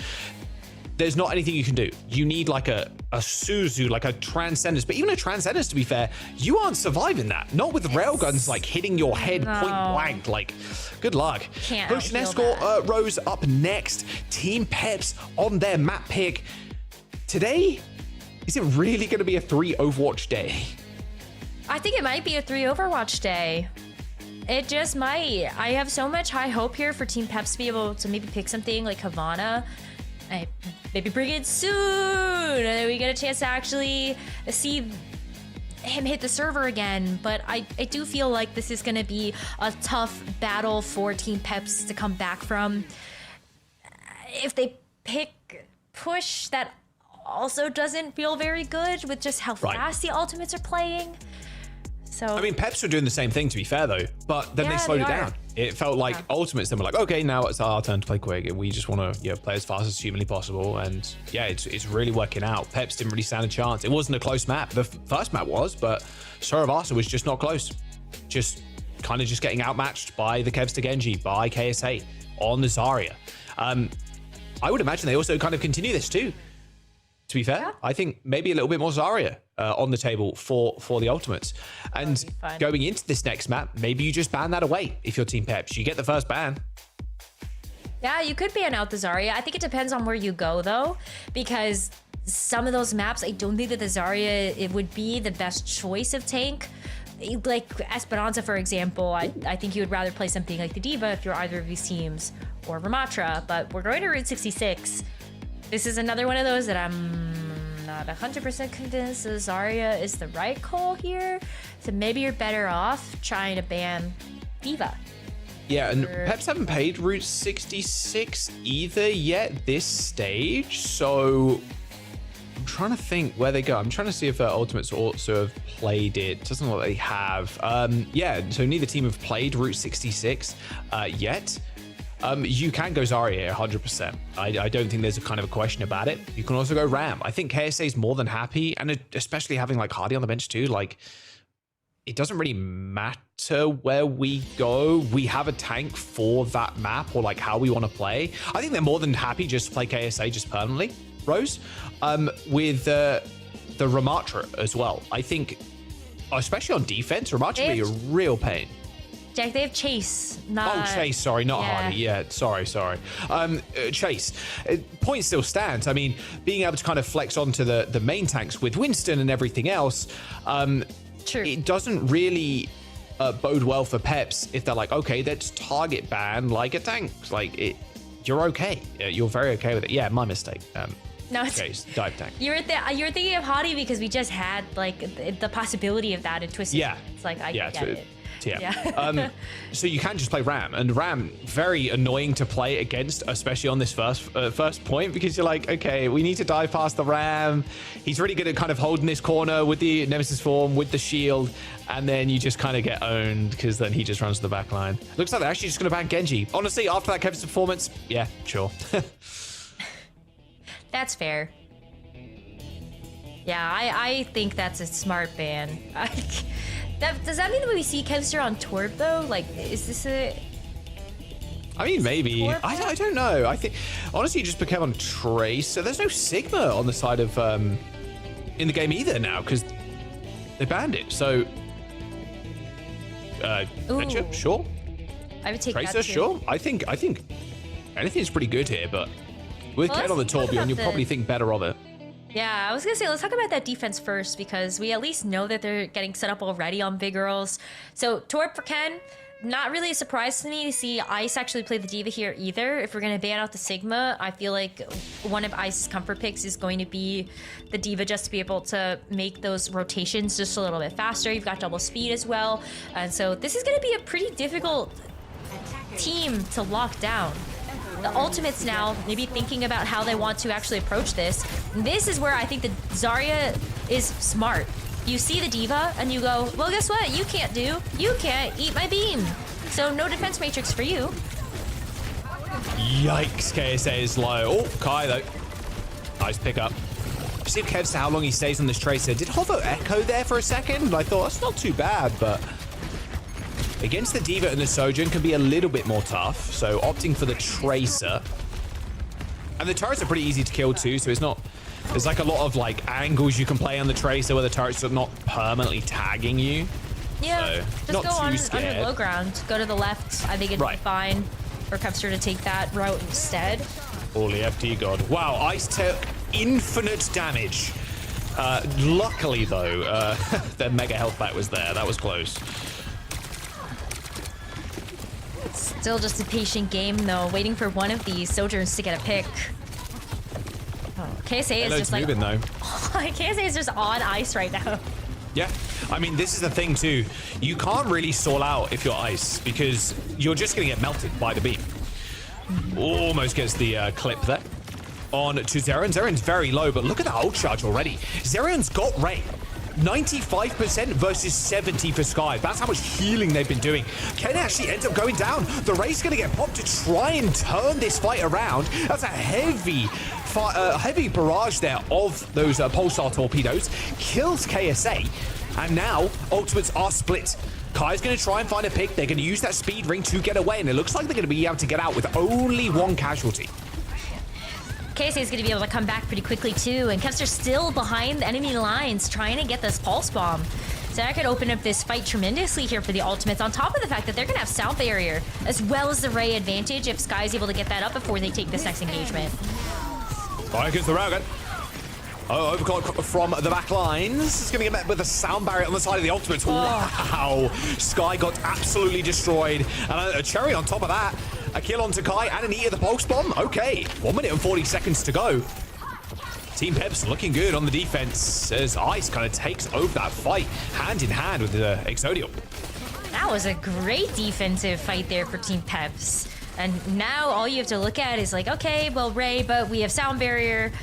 A: There's not anything you can do. You need like a Suzu, like a Transcendence. But even a Transcendence, to be fair, you aren't surviving that. Not with railguns like hitting your head point blank. Like, good luck.
B: Can't
A: Push and
B: outfeel
A: Escort Rose up next. Team PEPS on their map pick. Today, is it really going to be a 3 Overwatch day?
B: I think it might be a 3 Overwatch day. It just might. I have so much high hope here for Team PEPS to be able to maybe pick something like Havana. Maybe bring it soon, and then we get a chance to actually see him hit the server again. But I do feel like this is going to be a tough battle for Team PEPS to come back from. If they pick Push, that also doesn't feel very good with just how fast the ultimates are playing. So
A: I mean, PEPS were doing the same thing, to be fair, though, but then they slowed it down. It felt like Ultimates then were like, okay, now it's our turn to play quick. We just want to play as fast as humanly possible. And yeah, it's really working out. PEPS didn't really stand a chance. It wasn't a close map. The first map was, but Suravasa was just not close. Just kind of just getting outmatched by the Kevster Genji, by KSA on the Zarya. I would imagine they also kind of continue this too. To be fair, I think maybe a little bit more Zarya on the table for the Ultimates. And going into this next map, maybe you just ban that away if you're Team PEPS. You get the first ban.
B: Yeah, you could ban out the Zarya. I think it depends on where you go, though, because some of those maps, I don't think that the Zarya it would be the best choice of tank. Like Esperanza, for example, I think you would rather play something like the Diva if you're either of these teams, or Ramatra. But we're going to Route 66. This is another one of those that I'm not 100% convinced the Zarya is the right call here. So maybe you're better off trying to ban Diva.
A: Yeah, and PEPS haven't paid Route 66 either yet this stage. So I'm trying to think where they go. I'm trying to see if Ultimates also have played it. Doesn't look like they have. Yeah, so neither team have played Route 66 yet. You can go Zarya 100%. I don't think there's a kind of a question about it. You can also go Ram. I think KSA is more than happy, and especially having like Hardy on the bench too. Like, it doesn't really matter where we go. We have a tank for that map or like how we want to play. I think they're more than happy just to play KSA just permanently, Rose. With the Ramatra as well. I think, especially on defense, Ramatra would be a real pain
B: Jack, they have Chase. Not...
A: Oh, Chase, sorry, not Hardy. Yeah, sorry. Chase. Point still stands. I mean, being able to kind of flex onto the main tanks with Winston and everything else,
B: True.
A: It doesn't really bode well for PEPS if they're like, okay, let's target ban like a tank. You're okay. You're very okay with it. Yeah, my mistake.
B: No, it's
A: Chase, dive tank.
B: You're thinking of Hottie because we just had like the possibility of that in Twisted.
A: Yeah.
B: It's like I get it.
A: Yeah. So you can just play Ram, and Ram very annoying to play against, especially on this first point, because you're like, okay, we need to dive past the Ram. He's really good at kind of holding this corner with the Nemesis form, with the shield, and then you just kind of get owned because then he just runs to the back line. Looks like they're actually just going to ban Genji. Honestly, after that Kevin's performance, yeah, sure.
B: That's fair. Yeah, I think that's a smart ban. Does that mean that we see Kevster on Torb though? Like, is this a...
A: I mean, maybe. I don't know. I think, honestly, it just became on Trace. So there's no Sigma on the side of, in the game either now, because they banned it. So, Venture, sure.
B: I would take
A: Tracer,
B: that too.
A: sure. I think anything's pretty good here, but with Ken on the Torbjorn, you'll probably think better of it.
B: Yeah, I was gonna say, let's talk about that defense first, because we at least know that they're getting set up already on Big Girls. So Torb for Ken, not really a surprise to me to see Ice actually play the Diva here either. If we're gonna ban out the Sigma, I feel like one of Ice's comfort picks is going to be the Diva, just to be able to make those rotations just a little bit faster. You've got double speed as well. And so this is gonna be a pretty difficult team to lock down. The Ultimates now, maybe thinking about how they want to actually approach this. This is where I think the Zarya is smart. You see the Diva and you go, well, guess what? You can't eat my beam. So no defense matrix for you.
A: Yikes, KSA is low. Oh, Kai though. Nice pickup. See if Kev's how long he stays on this Tracer. Did Hovo echo there for a second? I thought that's not too bad, but against the Diva and the Sojourn can be a little bit more tough, so opting for the Tracer. And the turrets are pretty easy to kill too, so it's not... There's like a lot of like angles you can play on the Tracer where the turrets are not permanently tagging you.
B: Yeah,
A: so
B: just go under low ground. Go to the left. I think it'd be fine for Cupster to take that route instead.
A: Holy FD God. Wow, Ice took infinite damage. Luckily though, their mega health back was there. That was close.
B: Still just a patient game, though, waiting for one of these Sojourns to get a pick. Oh, KSA is just like...
A: moving, though.
B: KSA is just on Ice right now.
A: Yeah, I mean, this is the thing, too. You can't really stall out if you're Ice, because you're just going to get melted by the beam. Almost gets the clip there. On to Zerion. Zerion's very low, but look at that ult charge already. Zerion's got Ray. 95% versus 70 for Sky. That's how much healing they've been doing. Ken actually ends up going down. The Ray's going to get popped to try and turn this fight around. That's a heavy barrage there of those pulsar torpedoes. Kills KSA. And now, ultimates are split. Kai's going to try and find a pick. They're going to use that speed ring to get away. And it looks like they're going to be able to get out with only one casualty.
B: KSA is going to be able to come back pretty quickly too, and Kevster's still behind the enemy lines trying to get this pulse bomb. So that could open up this fight tremendously here for the Ultimates, on top of the fact that they're going to have sound barrier, as well as the Ray advantage if Sky's able to get that up before they take this next engagement.
A: Fire against the Raugan. Oh, overclock from the back lines. It's going to get met with a sound barrier on the side of the Ultimates. Oh. Wow. Sky got absolutely destroyed. And a cherry on top of that. A kill onto Kai and an E of the pulse bomb. Okay, 1 minute and 40 seconds to go. Team PEPS looking good on the defense as Ice kind of takes over that fight hand in hand with the Exodio.
B: That was a great defensive fight there for Team PEPS. And now all you have to look at is like, okay, well, Ray, but we have sound barrier.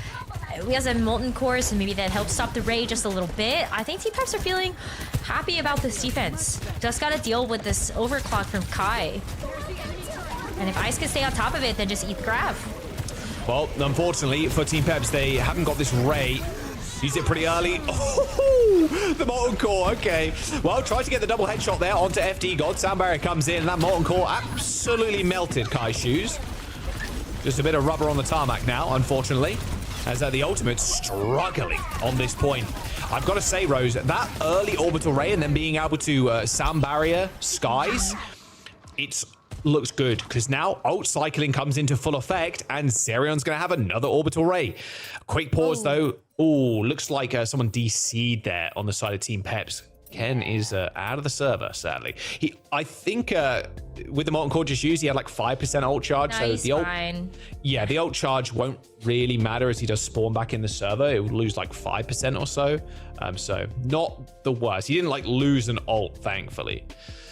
B: We have a Molten Core, so maybe that helps stop the Ray just a little bit. I think Team PEPS are feeling happy about this defense. Just got to deal with this overclock from Kai. And if Ice can stay on top of it, then just eat the grab.
A: Well, unfortunately for Team PEPS, they haven't got this Ray. Used it pretty early. Oh, the Molten Core, okay. Well, try to get the double headshot there onto FD God. Sound barrier comes in, and that Molten Core absolutely melted Kai's shoes. Just a bit of rubber on the tarmac now, unfortunately, as the Ultimate's struggling on this point. I've got to say, Rose, that early orbital Ray and then being able to sound barrier Skies, it's looks good because now ult cycling comes into full effect and Zerion's going to have another orbital ray. Quick pause though. Oh, looks like someone DC'd there on the side of Team PEPS. Ken is out of the server, sadly. I think with the Molten Core just used, he had like 5% ult charge.
B: No,
A: so the ult, yeah, the ult charge won't really matter as he does spawn back in the server. It would lose like 5% or so. So not the worst. He didn't like lose an ult, thankfully.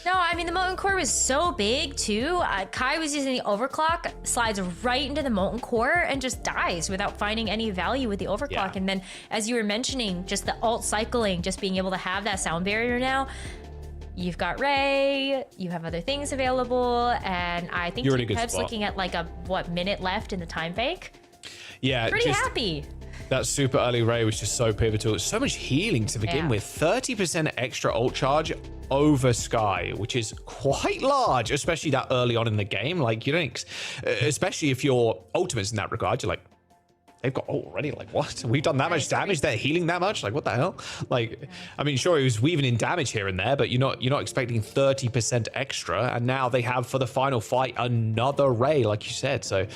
B: No, I mean, the Molten Core was so big, too. Kai was using the Overclock, slides right into the Molten Core, and just dies without finding any value with the Overclock. Yeah. And then, as you were mentioning, just the ult cycling, just being able to have that sound barrier now, you've got Ray, you have other things available, and I think Team PEP's looking at like a, minute left in the time bank?
A: Yeah.
B: Pretty happy.
A: That super early Ray was just so pivotal. So much healing to begin with. 30% extra ult charge over Sky, which is quite large, especially that early on in the game. Like, you don't, especially if your ultimates in that regard, you're like, they've got ult already. Like, what? We've done that much damage. They're healing that much. Like, what the hell? Like, I mean, sure, he was weaving in damage here and there, but you're not expecting 30% extra. And now they have for the final fight another Ray, like you said. So,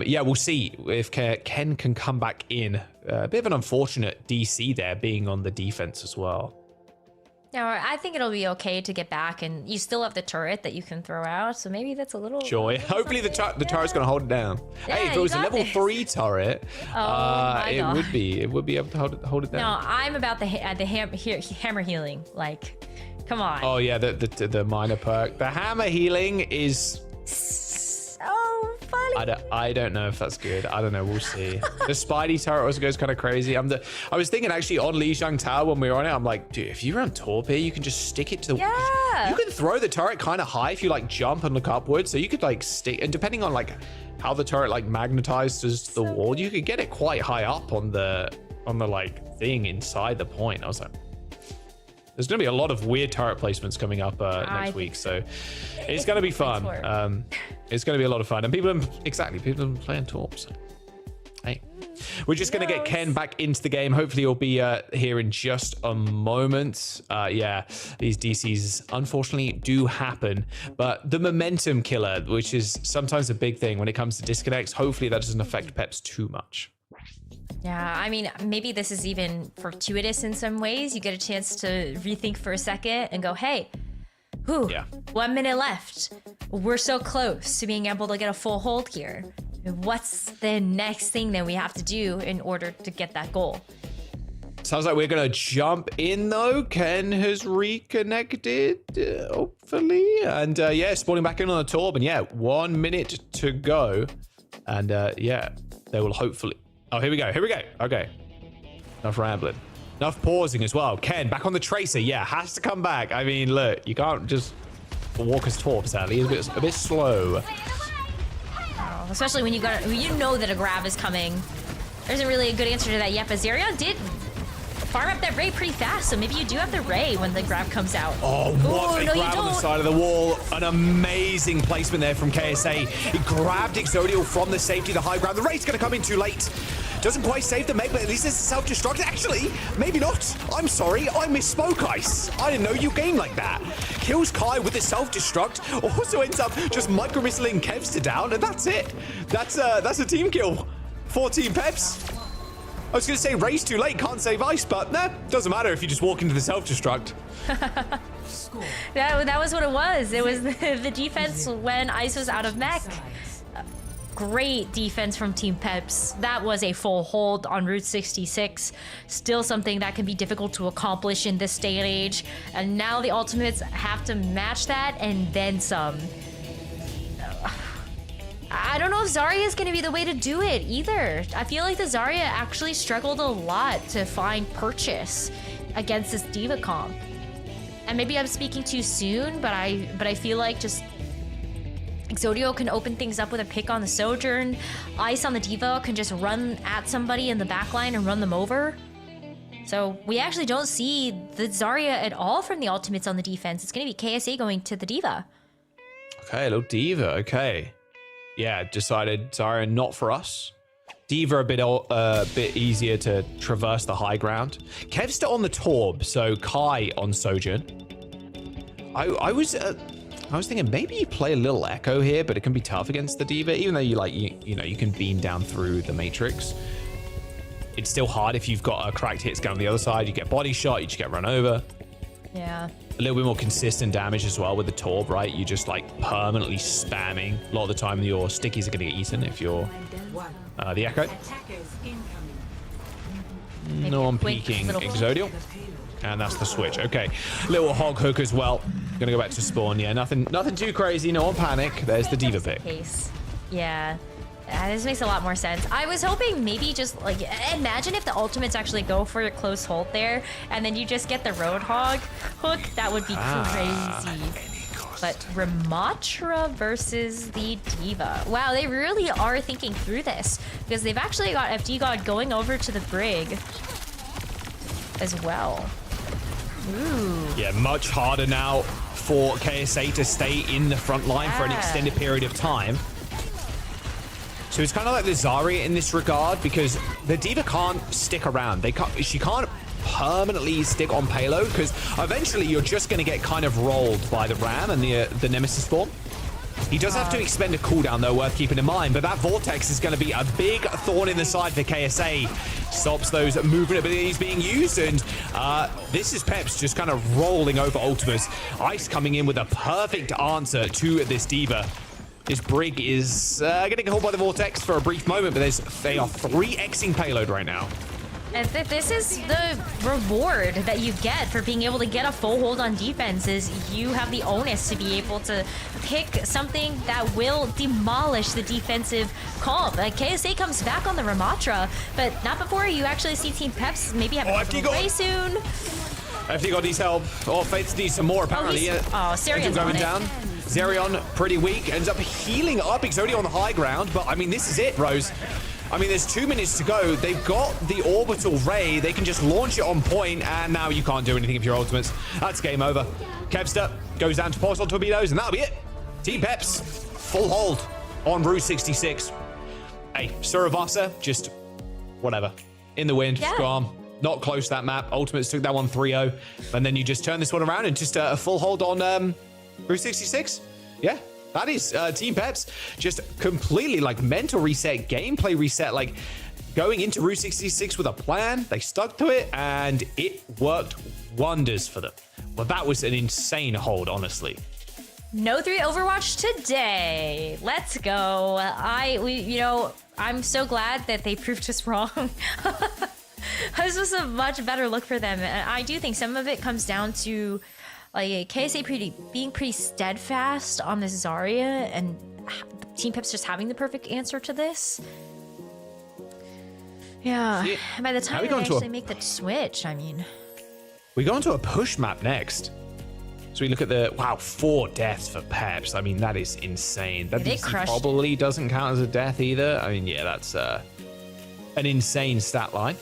A: yeah, we'll see if Ken can come back in. A bit of an unfortunate DC there, being on the defense as well.
B: Now, I think it'll be okay to get back, and you still have the turret that you can throw out, so maybe that's a little...
A: Sure, hopefully the turret's going to hold it down. Yeah, hey, if it was a level 3 turret, it would be able to hold it down.
B: No, I'm about the hammer healing, like, come on.
A: Oh yeah, the minor perk. The hammer healing is...
B: so funny.
A: I don't know if that's good. I don't know. We'll see. The Spidey turret also goes kind of crazy. I was thinking actually on Lijiang Tower when we were on it, I'm like, dude, if you're on Torp here, you can just stick it to the...
B: Yeah.
A: You can throw the turret kind of high if you like jump and look upwards. So you could like stick, and depending on like how the turret like magnetizes the wall, you could get it quite high up on the like thing inside the point. I was like, there's going to be a lot of weird turret placements coming up next week, so it's going to be fun. It's going to be a lot of fun, and people have been playing Torps. Hey, we're just going to get Ken back into the game. Hopefully he'll be here in just a moment. Yeah, these DCs unfortunately do happen, but the momentum killer, which is sometimes a big thing when it comes to disconnects, hopefully that doesn't affect PEPS too much.
B: Yeah, I mean, maybe this is even fortuitous in some ways. You get a chance to rethink for a second and go, hey, 1 minute left. We're so close to being able to get a full hold here. What's the next thing that we have to do in order to get that goal?
A: Sounds like we're going to jump in, though. Ken has reconnected, hopefully. And, yeah, spawning back in on the Torb. And, yeah, 1 minute to go. And, yeah, they will hopefully... Oh, here we go. Okay. Enough rambling. Enough pausing as well. Ken, back on the Tracer. Yeah, has to come back. I mean, look, you can't just walk as Torp, sadly. He's a bit slow.
B: Oh, especially when you know that a grab is coming. There isn't really a good answer to that yet, but Zerion did farm up that Ray pretty fast, so maybe you do have the Ray when the grab comes out.
A: Oh, what a grab on the side of the wall. An amazing placement there from KSA. He grabbed Exodio from the safety, the high ground. The Ray's going to come in too late. Doesn't quite save the Meg, but at least it's self-destruct. Actually, maybe not. I'm sorry, I misspoke, Ice. I didn't know you game like that. Kills Kai with the self-destruct. Also ends up just micro-missiling Kevs to down, and that's it. That's a team kill for Team PEPS. I was going to say Ray's too late, can't save Ice, but nah, doesn't matter if you just walk into the self-destruct.
B: That was what it was. It was the defense when Ice was out of mech. Great defense from Team PEPS. That was a full hold on Route 66. Still something that can be difficult to accomplish in this day and age. And now the ultimates have to match that and then some. I don't know if Zarya is going to be the way to do it either. I feel like the Zarya actually struggled a lot to find purchase against this D.Va comp. And maybe I'm speaking too soon, but I feel like just Exodio can open things up with a pick on the Sojourn. Ice on the D.Va can just run at somebody in the backline and run them over. So we actually don't see the Zarya at all from the ultimates on the defense. It's going to be KSA going to the D.Va.
A: Okay, a little D.Va. Okay. Yeah, decided Zarya not for us. D.Va a bit easier to traverse the high ground. Kev's still on the Torb, so Kai on Sojourn. I was I was thinking maybe you play a little Echo here, but it can be tough against the D.Va, even though you can beam down through the Matrix. It's still hard if you've got a cracked hit scan on the other side. You get body shot, you just get run over.
B: Yeah. A
A: little bit more consistent damage as well with the Torb, right? You're just like permanently spamming. A lot of the time your stickies are going to get eaten if you're the Echo. No one peeking Exodial. And that's the switch. Okay. Little hog hook as well. Gonna go back to spawn. Yeah, nothing too crazy. No one panic. There's the D.Va pick.
B: Yeah. This makes a lot more sense. I was hoping maybe just like, imagine if the ultimates actually go for a close hold there and then you just get the Roadhog hook. That would be crazy. But Ramatra versus the D.Va. Wow, they really are thinking through this because they've actually got FD God going over to the Brig as well. Ooh.
A: Yeah, much harder now for KSA to stay in the front line for an extended period of time. So it's kind of like the Zarya in this regard because the D.Va can't stick around. She can't permanently stick on payload because eventually you're just going to get kind of rolled by the Ram and the Nemesis form. He does have to expend a cooldown though, worth keeping in mind, but that Vortex is going to be a big thorn in the side for KSA. Stops those movement abilities being used, and this is PEPS just kind of rolling over ultimates. Ice coming in with a perfect answer to this D.Va. This Brig is getting hold by the Vortex for a brief moment, but they are 3xing payload right now.
B: And this is the reward that you get for being able to get a full hold on defense is you have the onus to be able to pick something that will demolish the defensive comp. Like KSA comes back on the Ramatra, but not before you actually see Team PEPS maybe have a play soon.
A: FD God needs help. Oh, Fates needs some more apparently.
B: Sarion's
A: going down. Zerion pretty weak, ends up healing up Exodia on the high ground, but I mean, this is it, Rose. I mean, there's 2 minutes to go. They've got the orbital ray. They can just launch it on point, and now you can't do anything if you're ultimates. That's game over. Kevster goes down to pulsar torpedoes, and that'll be it. Team PEPS, full hold on Route 66. Hey, Suravasa, just whatever. In the wind, gone. Not close to that map. Ultimates took that one 3-0. And then you just turn this one around and just a full hold on Route 66. Yeah. That is Team PEPS just completely like mental reset, gameplay reset, like going into Route 66 with a plan. They stuck to it and it worked wonders for them. Well, that was an insane hold, honestly.
B: No 3 Overwatch today. Let's go. I'm so glad that they proved us wrong. This was a much better look for them. And I do think some of it comes down to like KSA being pretty steadfast on this Zarya and Team PEPS just having the perfect answer to this. Yeah, by the time they actually make the switch, I mean.
A: We go into a push map next. So we look at the, 4 deaths for PEPS. I mean, that is insane. That probably doesn't count as a death either. I mean, yeah, that's an insane stat line.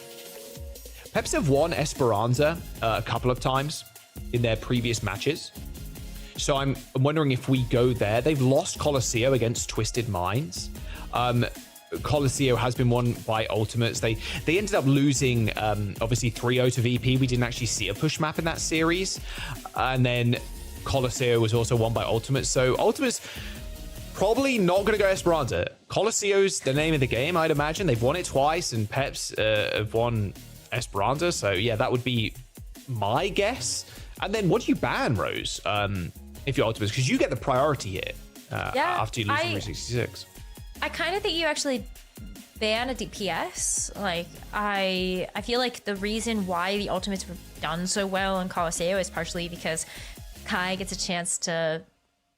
A: PEPS have won Esperanza a couple of times in their previous matches. So I'm wondering if we go there. They've lost Colosseo against Twisted Minds. Colosseo has been won by Ultimates. They ended up losing, obviously, 3-0 to VP. We didn't actually see a push map in that series. And then Colosseo was also won by Ultimates. So Ultimates probably not going to go Esperanza. Colosseo's the name of the game, I'd imagine. They've won it twice, and PEPS have won Esperanza. So, yeah, that would be my guess. And then what do you ban, Rose, if you're Ultimates? Because you get the priority here after you lose to 366.
B: I kind of think you actually ban a DPS. Like, I feel like the reason why the Ultimates were done so well in Colosseo is partially because Kai gets a chance to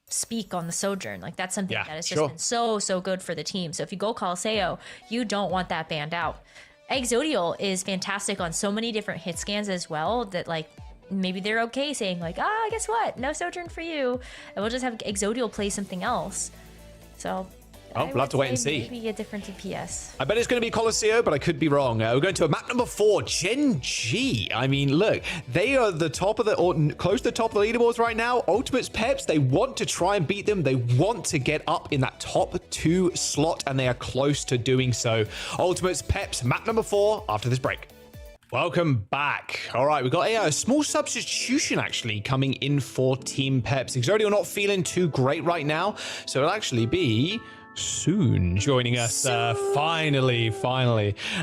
B: speak on the Sojourn. Like, that's something that has just been so good for the team. So if you go Colosseo, you don't want that banned out. Exodial is fantastic on so many different hit scans as well that, like, maybe they're okay saying, like, guess what? No Sojourn for you. And we'll just have Exodial play something else. So
A: we'll have to wait and see.
B: Maybe a different DPS.
A: I bet it's going to be Colosseo, but I could be wrong. We're going to a map number 4, Gen G. I mean, look, they are the top of or close to the top of the leaderboards right now. Ultimates PEPS, they want to try and beat them. They want to get up in that top 2 slot, and they are close to doing so. Ultimates PEPS, map number 4 after this break. Welcome back. All right, we've got a small substitution actually coming in for Team PEPS. Exodio not feeling too great right now, so it'll actually be Soon joining us. Finally.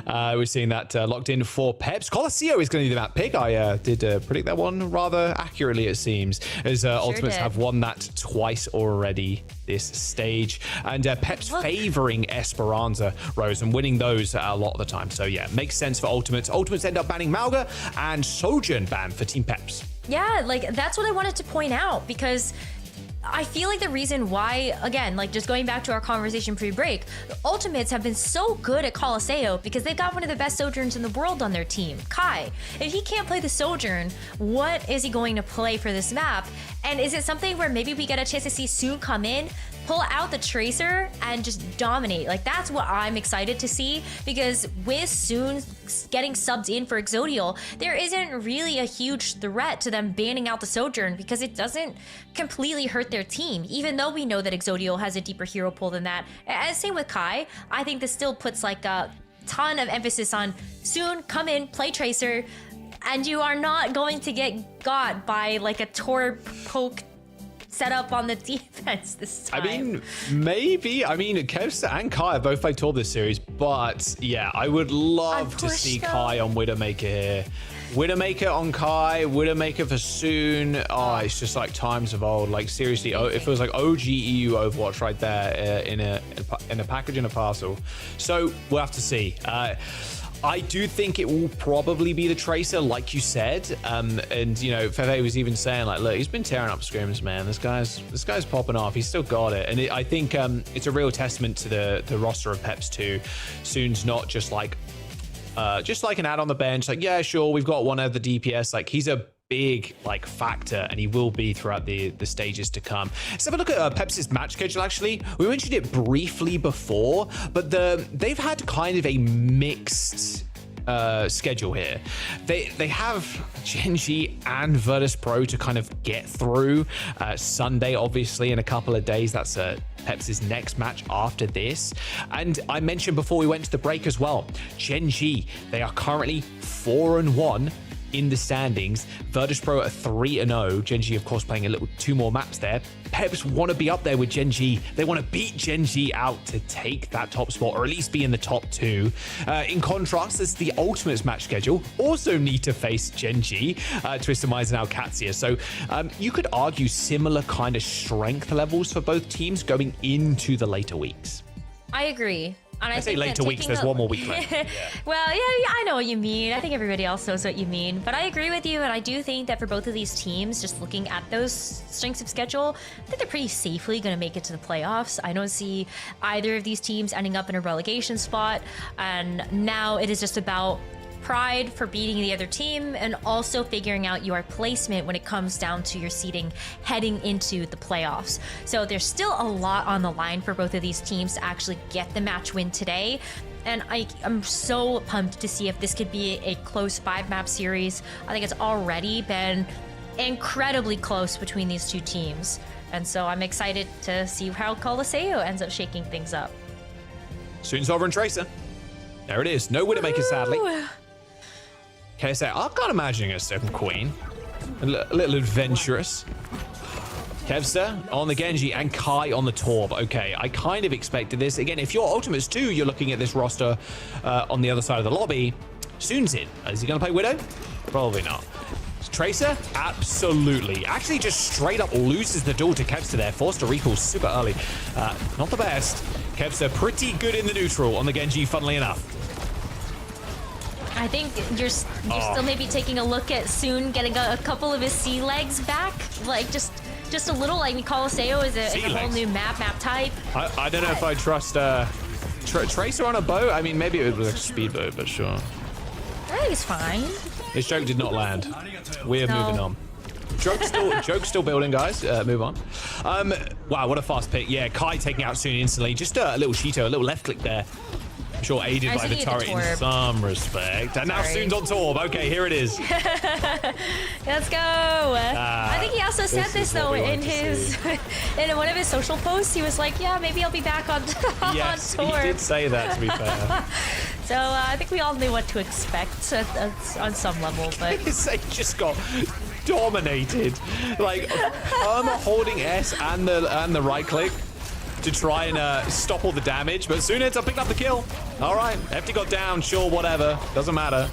A: We're seeing that locked in for PEPS. Colosseo is going to be the map pick. I did predict that one rather accurately, it seems, as Ultimates have won that twice already this stage. And PEPS favoring Esperanza Rose and winning those a lot of the time. So yeah, makes sense for Ultimates. Ultimates end up banning Malga and Sojourn banned for Team PEPS.
B: Yeah, like that's what I wanted to point out, because I feel like the reason why, again, like just going back to our conversation pre-break, the Ultimates have been so good at Colosseo because they've got one of the best Sojourns in the world on their team, Kai. If he can't play the Sojourn, what is he going to play for this map? And is it something where maybe we get a chance to see Soon come in, pull out the Tracer, and just dominate? Like, that's what I'm excited to see, because with Soon getting subbed in for Exodio, there isn't really a huge threat to them banning out the Sojourn because it doesn't completely hurt their team, even though we know that Exodio has a deeper hero pool than that. And same with Kai. I think this still puts like a ton of emphasis on Soon, come in, play Tracer, and you are not going to get got by like a Tor poke set up on the defense this time.
A: I mean, maybe. I mean, Kevs and Kai have both played Tor this series, but yeah, I would love to see Kai on Widowmaker here. Widowmaker on Kai, Widowmaker for Soon. Oh, it's just like times of old. Like seriously, it feels like OG EU Overwatch right there in a package and a parcel. So we'll have to see. I do think it will probably be the Tracer, like you said. And you know, Feve was even saying like, look, he's been tearing up scrims, man. This guy's popping off. He's still got it. And I think it's a real testament to the roster of PEPS too. Soon's not just like an ad on the bench. Like, yeah, sure, we've got one of the DPS. Like, he's a big like factor, and he will be throughout the stages to come. Let's have a look at PEPS' match schedule. Actually, we mentioned it briefly before, but they've had kind of a mixed schedule here. They have Genji and Virtus Pro to kind of get through. Sunday, obviously, in a couple of days. That's PEPS' next match after this. And I mentioned before we went to the break as well, Genji, they are currently 4-1 in the standings. Virtus Pro are 3-0. Genji, of course, playing a little 2 more maps there. PEPS want to be up there with Genji. They want to beat Genji out to take that top spot, or at least be in the top 2. In contrast, there's the Ultimates match schedule. Also need to face Genji, Twisted Minds and Alcatzia. So you could argue similar kind of strength levels for both teams going into the later weeks.
B: I agree. And
A: I say later weeks, there's one more week left. Yeah.
B: Well, yeah, I know what you mean. I think everybody else knows what you mean. But I agree with you, and I do think that for both of these teams, just looking at those strengths of schedule, I think they're pretty safely going to make it to the playoffs. I don't see either of these teams ending up in a relegation spot, and now it is just about pride for beating the other team and also figuring out your placement when it comes down to your seeding heading into the playoffs. So there's still a lot on the line for both of these teams to actually get the match win today. And I'm so pumped to see if this could be a close 5-map series. I think it's already been incredibly close between these two teams. And so I'm excited to see how Colosseo ends up shaking things up.
A: Soon Sovereign Tracer. There it is. No Widowmaker, sadly. Okay, so I can't imagine a second queen. A little adventurous. Kevster on the Genji and Kai on the Torb. Okay, I kind of expected this. Again, if you're Ultimates too, you're looking at this roster on the other side of the lobby. Soon's in. Is he going to play Widow? Probably not. Tracer? Absolutely. Actually just straight up loses the duel to Kevster there. Forced to recall super early. Not the best. Kevster pretty good in the neutral on the Genji, funnily enough.
B: I think you're still maybe taking a look at Soon getting a couple of his sea legs back, like just a little. Like Colosseo is a whole new map type.
A: I don't know if I trust Tracer on a boat. I mean, maybe it was a speedboat, but sure.
B: I think it's fine.
A: This joke did not land. We're moving on. Joke's still building, guys. Move on. Wow, what a fast pick. Yeah, Kai taking out Soon instantly. Just a little Cheeto, a little left click there. Sure, aided by the turret in some respect. And now Soon's on Torb. Okay, here it is.
B: Let's go. I think he also said this though in his in one of his social posts. He was like, "Yeah, maybe I'll be back on
A: yes,
B: on Torb."
A: He did say that, to be fair.
B: So I think we all knew what to expect on some level, but
A: they just got dominated. Like, holding S and the right click to try and stop all the damage, but Soon ends up picking up the kill. All right, FD got down, sure, whatever, doesn't matter.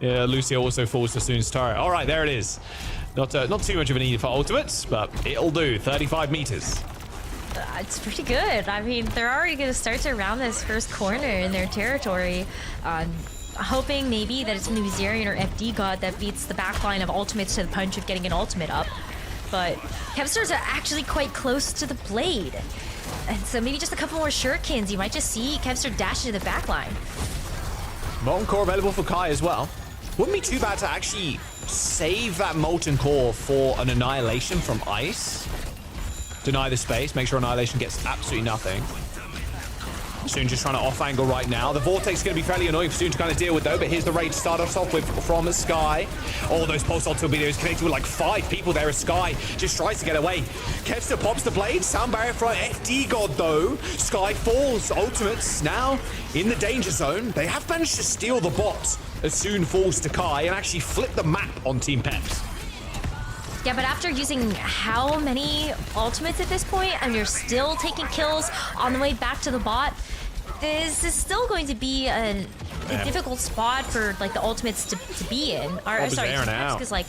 A: Yeah, Lucio also falls to Soon's turret. All right, there it is. Not too much of a need for ultimates, but it'll do. 35 meters.
B: It's pretty good. I mean, they're already going to start to round this first corner in their territory. Hoping maybe that it's going to be Zerion or FD God that beats the backline of ultimates to the punch of getting an ultimate up. But Kevstars are actually quite close to the blade. And so maybe just a couple more shurikens, you might just see Kevstar dash into the backline.
A: Molten Core available for Kai as well. Wouldn't be too bad to actually save that Molten Core for an Annihilation from Ice. Deny the space, make sure Annihilation gets absolutely nothing. Soon just trying to off angle right now. The Vortex is going to be fairly annoying for Soon to kind of deal with though, but here's the raid to start us off with from Sky. All those pulsar torpedoes connected with like 5 people there as Sky just tries to get away. Kevster pops the blade, sound barrier for FD God though. Sky falls, ultimates now in the danger zone. They have managed to steal the bot as Soon falls to Kai and actually flip the map on Team PEPS.
B: Yeah, but after using how many ultimates at this point, and you're still taking kills on the way back to the bot, this is still going to be a difficult spot for like the ultimates to be in. Or sorry, because like,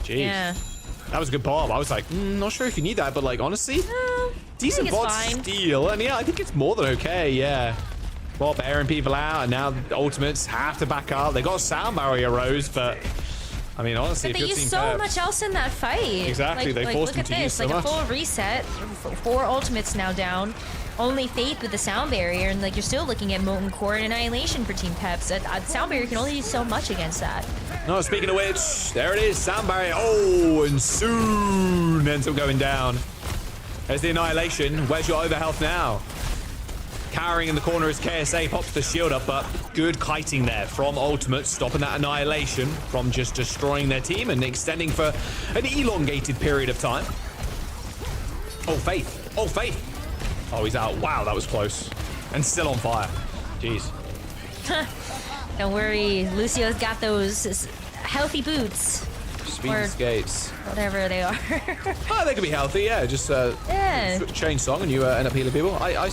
A: jeez.
B: Yeah,
A: that was a good bomb. I was like, not sure if you need that, but like honestly, decent bot steal, and yeah, I think it's more than okay. Yeah. Bob airing people out, and now the ultimates have to back up. They got a sound barrier rose, but. I mean, honestly,
B: but they used so much else in that fight.
A: Exactly, they forced them to use so much.
B: Like a full reset, 4 ultimates now down. Only Faith with the sound barrier, and like you're still looking at Molten Core and Annihilation for Team PEPS. Sound barrier can only do so much against that.
A: No, speaking of which, there it is, sound barrier. Oh, and Soon ends up going down. There's the Annihilation. Where's your overhealth now? Cowering in the corner as KSA pops the shield up, but good kiting there from Ultimate, stopping that Annihilation from just destroying their team and extending for an elongated period of time. Oh, Faith. Oh, Faith. Oh, he's out. Wow, that was close. And still on fire. Jeez.
B: Don't worry. Lucio's got those healthy boots.
A: Speed skates.
B: Whatever they are.
A: Oh, they can be healthy, yeah. Just change song and you end up healing people. I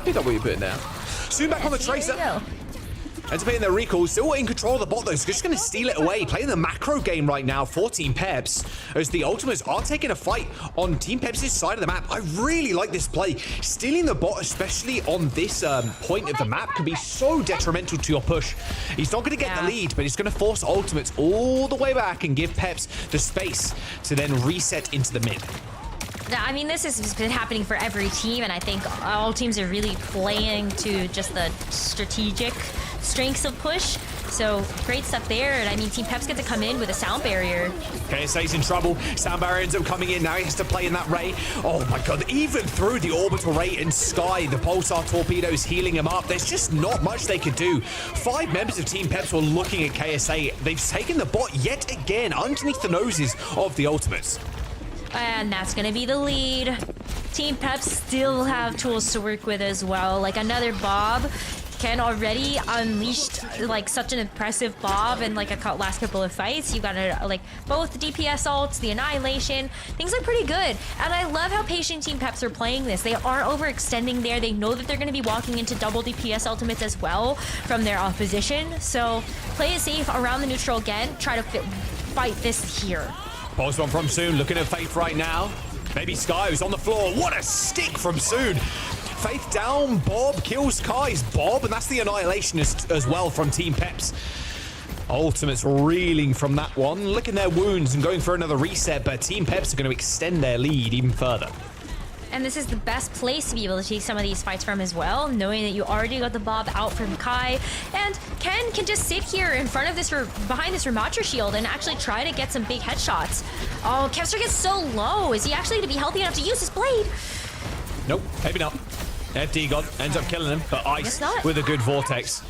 A: pick up what you're putting down. Soon back on the Tracer. Anticipating their recall, still in control of the bot though, so just going to steal it away. Playing the macro game right now for Team PEPS, as the Ultimates are taking a fight on Team PEPS' side of the map. I really like this play. Stealing the bot, especially on this point of the map, can be so detrimental to your push. He's not going to get the lead, but he's going to force Ultimates all the way back and give PEPS the space to then reset into the mid.
B: I mean, this has been happening for every team, and I think all teams are really playing to just the strategic strengths of push. So great stuff there, and I mean, Team PEPS get to come in with a sound barrier.
A: KSA's in trouble. Sound barrier ends up coming in. Now he has to play in that ray. Oh my god, even through the orbital ray in Sky, the pulsar torpedoes healing him up. There's just not much they could do. 5 members of Team PEPS were looking at KSA. They've taken the bot yet again underneath the noses of the Ultimates.
B: And that's going to be the lead. Team PEPS still have tools to work with as well. Like another Bob. Ken already unleashed like such an impressive Bob in like a last couple of fights. You got like both the DPS ults, the Annihilation. Things look pretty good. And I love how patient Team PEPS are playing this. They aren't overextending there. They know that they're going to be walking into double DPS ultimates as well from their opposition. So play it safe around the neutral again. Try to fight this here.
A: Pulse one from Soon, looking at Faith right now. Maybe Sky who's on the floor. What a stick from Soon. Faith down, Bob kills Kai's Bob, and that's the Annihilation as well from Team PEPS. Ultimates reeling from that one, licking their wounds and going for another reset, but Team PEPS are going to extend their lead even further.
B: And this is the best place to be able to take some of these fights from as well, knowing that you already got the Bob out from Kai. And Ken can just sit here in front of this, behind this Ramatra shield and actually try to get some big headshots. Oh, Kevster gets so low. Is he actually going to be healthy enough to use his blade?
A: Nope, maybe not. FD God ends up killing him, but Ice with a good Vortex.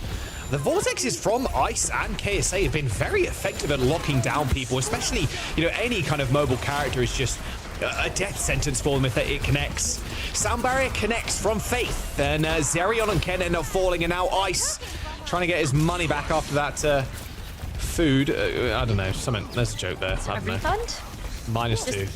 A: The Vortexes from Ice and KSA have been very effective at locking down people, especially, you know, any kind of mobile character is just a death sentence for them if it connects. Sound Barrier connects from Faith, and Zerion and Ken end up falling, and now Ice trying to get his money back after that food. I don't know, something. There's a joke there. I don't know.
B: Refund?
A: -2.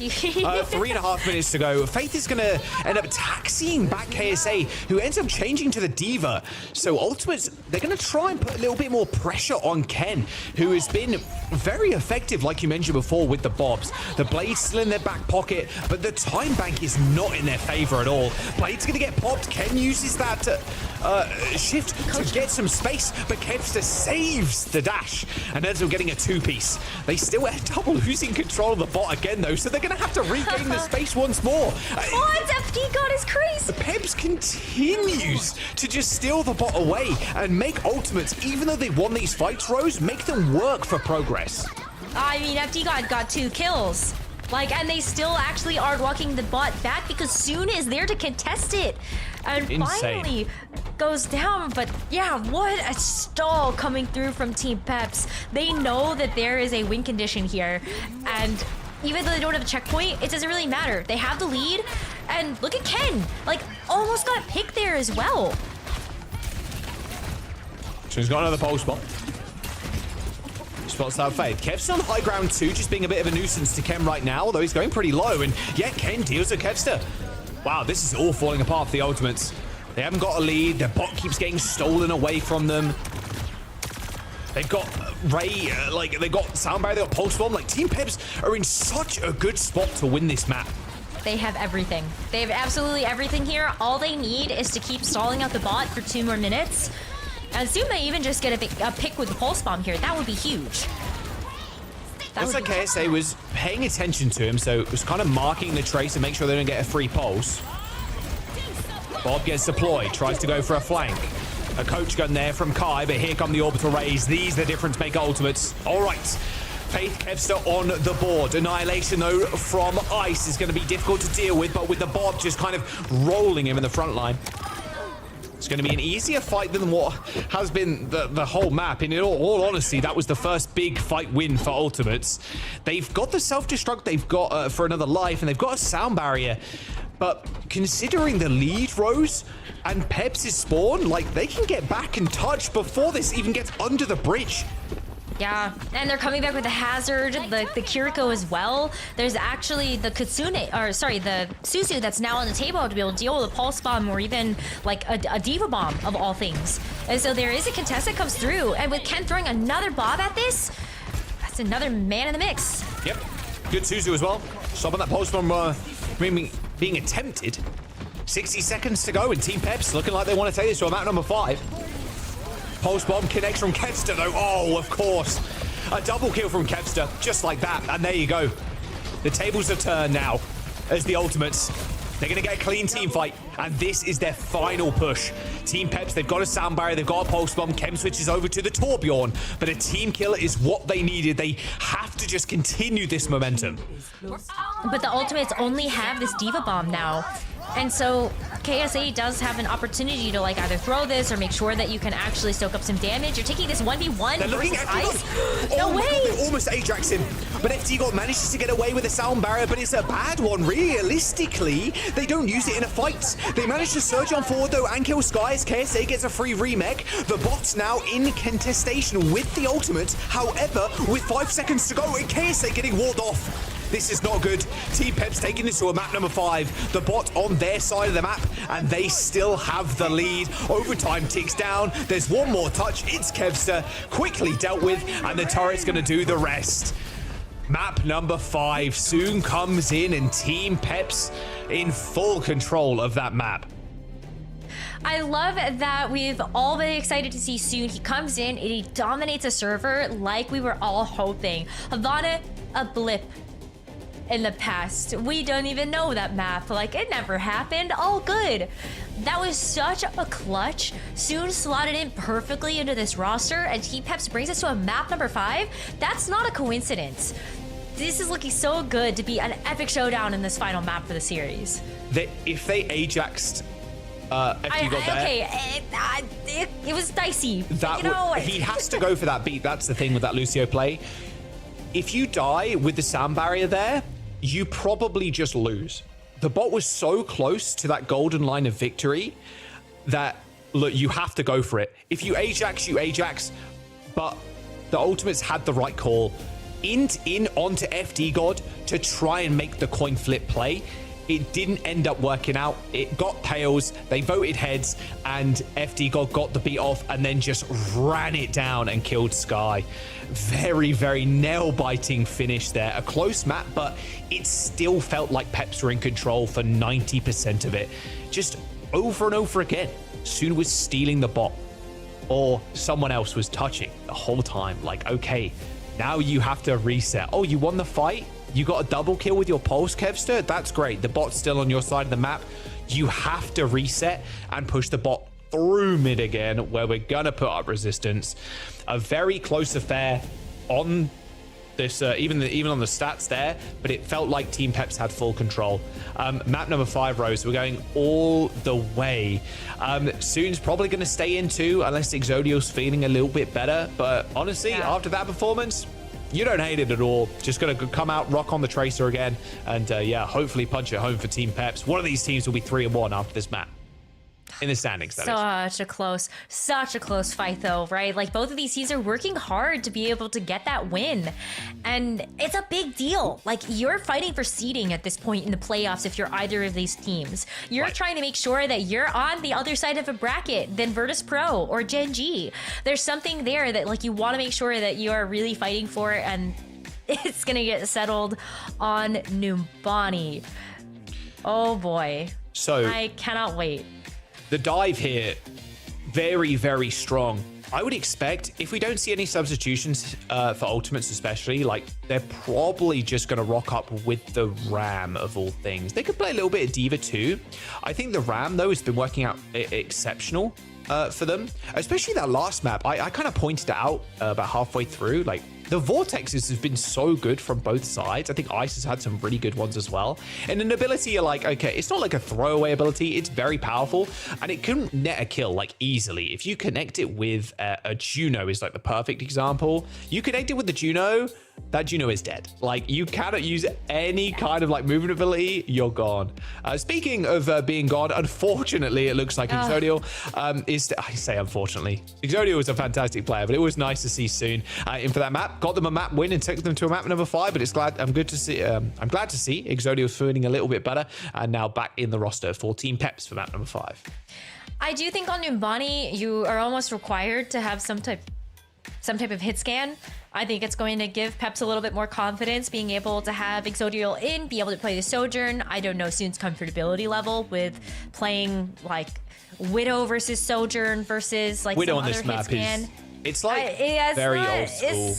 A: 3.5 minutes to go. Faith is going to end up taxiing back KSA, who ends up changing to the Diva. So Ultimates, they're going to try and put a little bit more pressure on Ken, who has been very effective, like you mentioned before, with the Bobs. The Blade's still in their back pocket, but the time bank is not in their favor at all. Blade's going to get popped. Ken uses that shift to get some space, but Kevster saves the dash and ends up getting a 2-piece. They still end up losing control of the bot again, though, so they're going to have to regain the space once more.
B: What? FD God is crazy.
A: PEPS continues to just steal the bot away and make Ultimates, even though they won these fights, Rose, make them work for progress.
B: I mean, FD God got 2 kills. Like, and they still actually are walking the bot back because Soon is there to contest it. And finally goes down. But yeah, what a stall coming through from Team PEPS. They know that there is a win condition here. And even though they don't have a checkpoint, it doesn't really matter. They have the lead. And look at Ken. Like, almost got picked there as well.
A: So he's got another pole spot. Spots out Faith. Kev's on high ground too, just being a bit of a nuisance to Ken right now, although he's going pretty low. And yeah, Ken deals with Kevster. Wow, this is all falling apart for the Ultimates. They haven't got a lead. Their bot keeps getting stolen away from them. They've got Ray, they've got Sound Barrier, they've got Pulse Bomb. Like, Team Peps are in such a good spot to win this map.
B: They have everything. They have absolutely everything here. All they need is to keep stalling out the bot for 2 more minutes. I assume they even just get a pick with the Pulse Bomb here. That would be huge.
A: Looks like KSA was paying attention to him, so it was kind of marking the trace to make sure they don't get a free pulse. Bob gets deployed, tries to go for a flank. A coach gun there from Kai, but here come the orbital rays. These the difference make Ultimates. All right. Faith Kevster on the board. Annihilation, though, from Ice is going to be difficult to deal with, but with the Bob just kind of rolling him in the front line. It's going to be an easier fight than what has been the whole map. In all honesty, that was the first big fight win for Ultimates. They've got the self-destruct, they've got for another life, and they've got a sound barrier. But considering the lead, Rose, and Peps' spawn, like, they can get back in touch before this even gets under the bridge.
B: Yeah, and they're coming back with the Hazard, the Kiriko as well. There's actually the the Suzu that's now on the table to be able to deal with a Pulse Bomb or even like a Diva Bomb of all things. And so there is a contest that comes through, and with Ken throwing another Bob at this, that's another man in the mix.
A: Yep, good Suzu as well. Stopping that Pulse Bomb being attempted. 60 seconds to go, and Team Peps looking like they want to take this to map number 5. Pulse Bomb connects from Kevster, though. Oh, of course. A double kill from Kevster, just like that. And there you go. The tables have turned now as the Ultimates. They're going to get a clean team fight, and this is their final push. Team Peps, they've got a sound barrier, they've got a Pulse Bomb. Kem switches over to the Torbjorn, but a team kill is what they needed. They have to just continue this momentum.
B: But the Ultimates only have this Diva Bomb now. And so KSA does have an opportunity to like either throw this or make sure that you can actually soak up some damage. You're taking this 1v1 versus Ice. No way!
A: God, they almost Ajax him. But FD God manages to get away with a sound barrier, but it's a bad one. Realistically, they don't use it in a fight. They manage to surge on forward though and kill Skies. KSA gets a free remake. The bot's now in contestation with the Ultimate. However, with 5 seconds to go, and KSA getting walled off. This is not good. Team Peps taking this to a map number 5. The bot on their side of the map, and they still have the lead. Overtime ticks down. There's one more touch. It's Kevster, quickly dealt with, and the turret's going to do the rest. Map number 5 soon comes in, and Team Peps in full control of that map.
B: I love that we've all been excited to see Soon. He comes in and he dominates a server like we were all hoping. Havana, a blip in the past. We don't even know that map. Like, it never happened. All good. That was such a clutch. Soon slotted in perfectly into this roster, and Team Peps brings us to a map number 5. That's not a coincidence. This is looking so good to be an epic showdown in this final map for the series.
A: If they Ajaxed FD got there.
B: Okay, it was dicey.
A: He has to go for that beat. That's the thing with that Lucio play. If you die with the sound barrier there, you probably just lose. The bot was so close to that golden line of victory that, look, you have to go for it. If you Ajax, you Ajax, but the ultimates had the right call. In onto FD God to try and make the coin flip play. It didn't end up working out. It got tails, they voted heads, and FD God got the beat off and then just ran it down and killed Sky. Very, very nail-biting finish there. A close map, but it still felt like PEPS were in control for 90% of it. Just over and over again. Soon was stealing the bot, or someone else was touching the whole time. Like, okay, now you have to reset. Oh, you won the fight? You got a double kill with your pulse, Kevster? That's great. The bot's still on your side of the map. You have to reset and push the bot through mid again, where we're gonna put up resistance. A very close affair on this, even on the stats there, but it felt like Team PEPS had full control. Map number 5, Rose, we're going all the way. Soon's probably going to stay in too, unless Exodio's feeling a little bit better. But honestly, after that performance, you don't hate it at all. Just going to come out, rock on the Tracer again, and yeah, hopefully punch it home for Team PEPS. One of these teams will be 3-1 after this map. In the standings, that is.
B: Such a close fight though, right? Like, both of these teams are working hard to be able to get that win. And it's a big deal. Like, you're fighting for seeding at this point in the playoffs if you're either of these teams. You're trying to make sure that you're on the other side of a bracket than Virtus Pro or Gen G. There's something there that, like, you want to make sure that you are really fighting for, and it's gonna get settled on Numbani. Oh boy.
A: So
B: I cannot wait.
A: The dive here, very, very strong. I would expect, if we don't see any substitutions for ultimates especially, like, they're probably just going to rock up with the Ram of all things. They could play a little bit of Diva too. I think the Ram, though, has been working out exceptional for them, especially that last map. I kind of pointed it out about halfway through, like, the Vortexes have been so good from both sides. I think Ice has had some really good ones as well. And an ability, you're like, okay, it's not like a throwaway ability. It's very powerful, and it can net a kill, like, easily. If you connect it with a Juno is, like, the perfect example. You connect it with the Juno, that Juno is dead. Like, you cannot use any kind of, like, movement ability. You're gone. Speaking of being gone, unfortunately, it looks like Exodio is... I say unfortunately. Exodio is a fantastic player, but it was nice to see Soon in for that map. Got them a map win and took them to a map number 5, but I'm glad to see Exodio feeling a little bit better and now back in the roster for Team PEPS for map number 5.
B: I do think on Numbani, you are almost required to have some type of hit scan. I think it's going to give PEPS a little bit more confidence, being able to have Exodio in, be able to play the Sojourn. I don't know Soon's comfortability level with playing, like, Widow versus Sojourn versus, like,
A: Widow
B: some
A: on
B: other
A: this
B: hit
A: map
B: scan.
A: It's like very old school.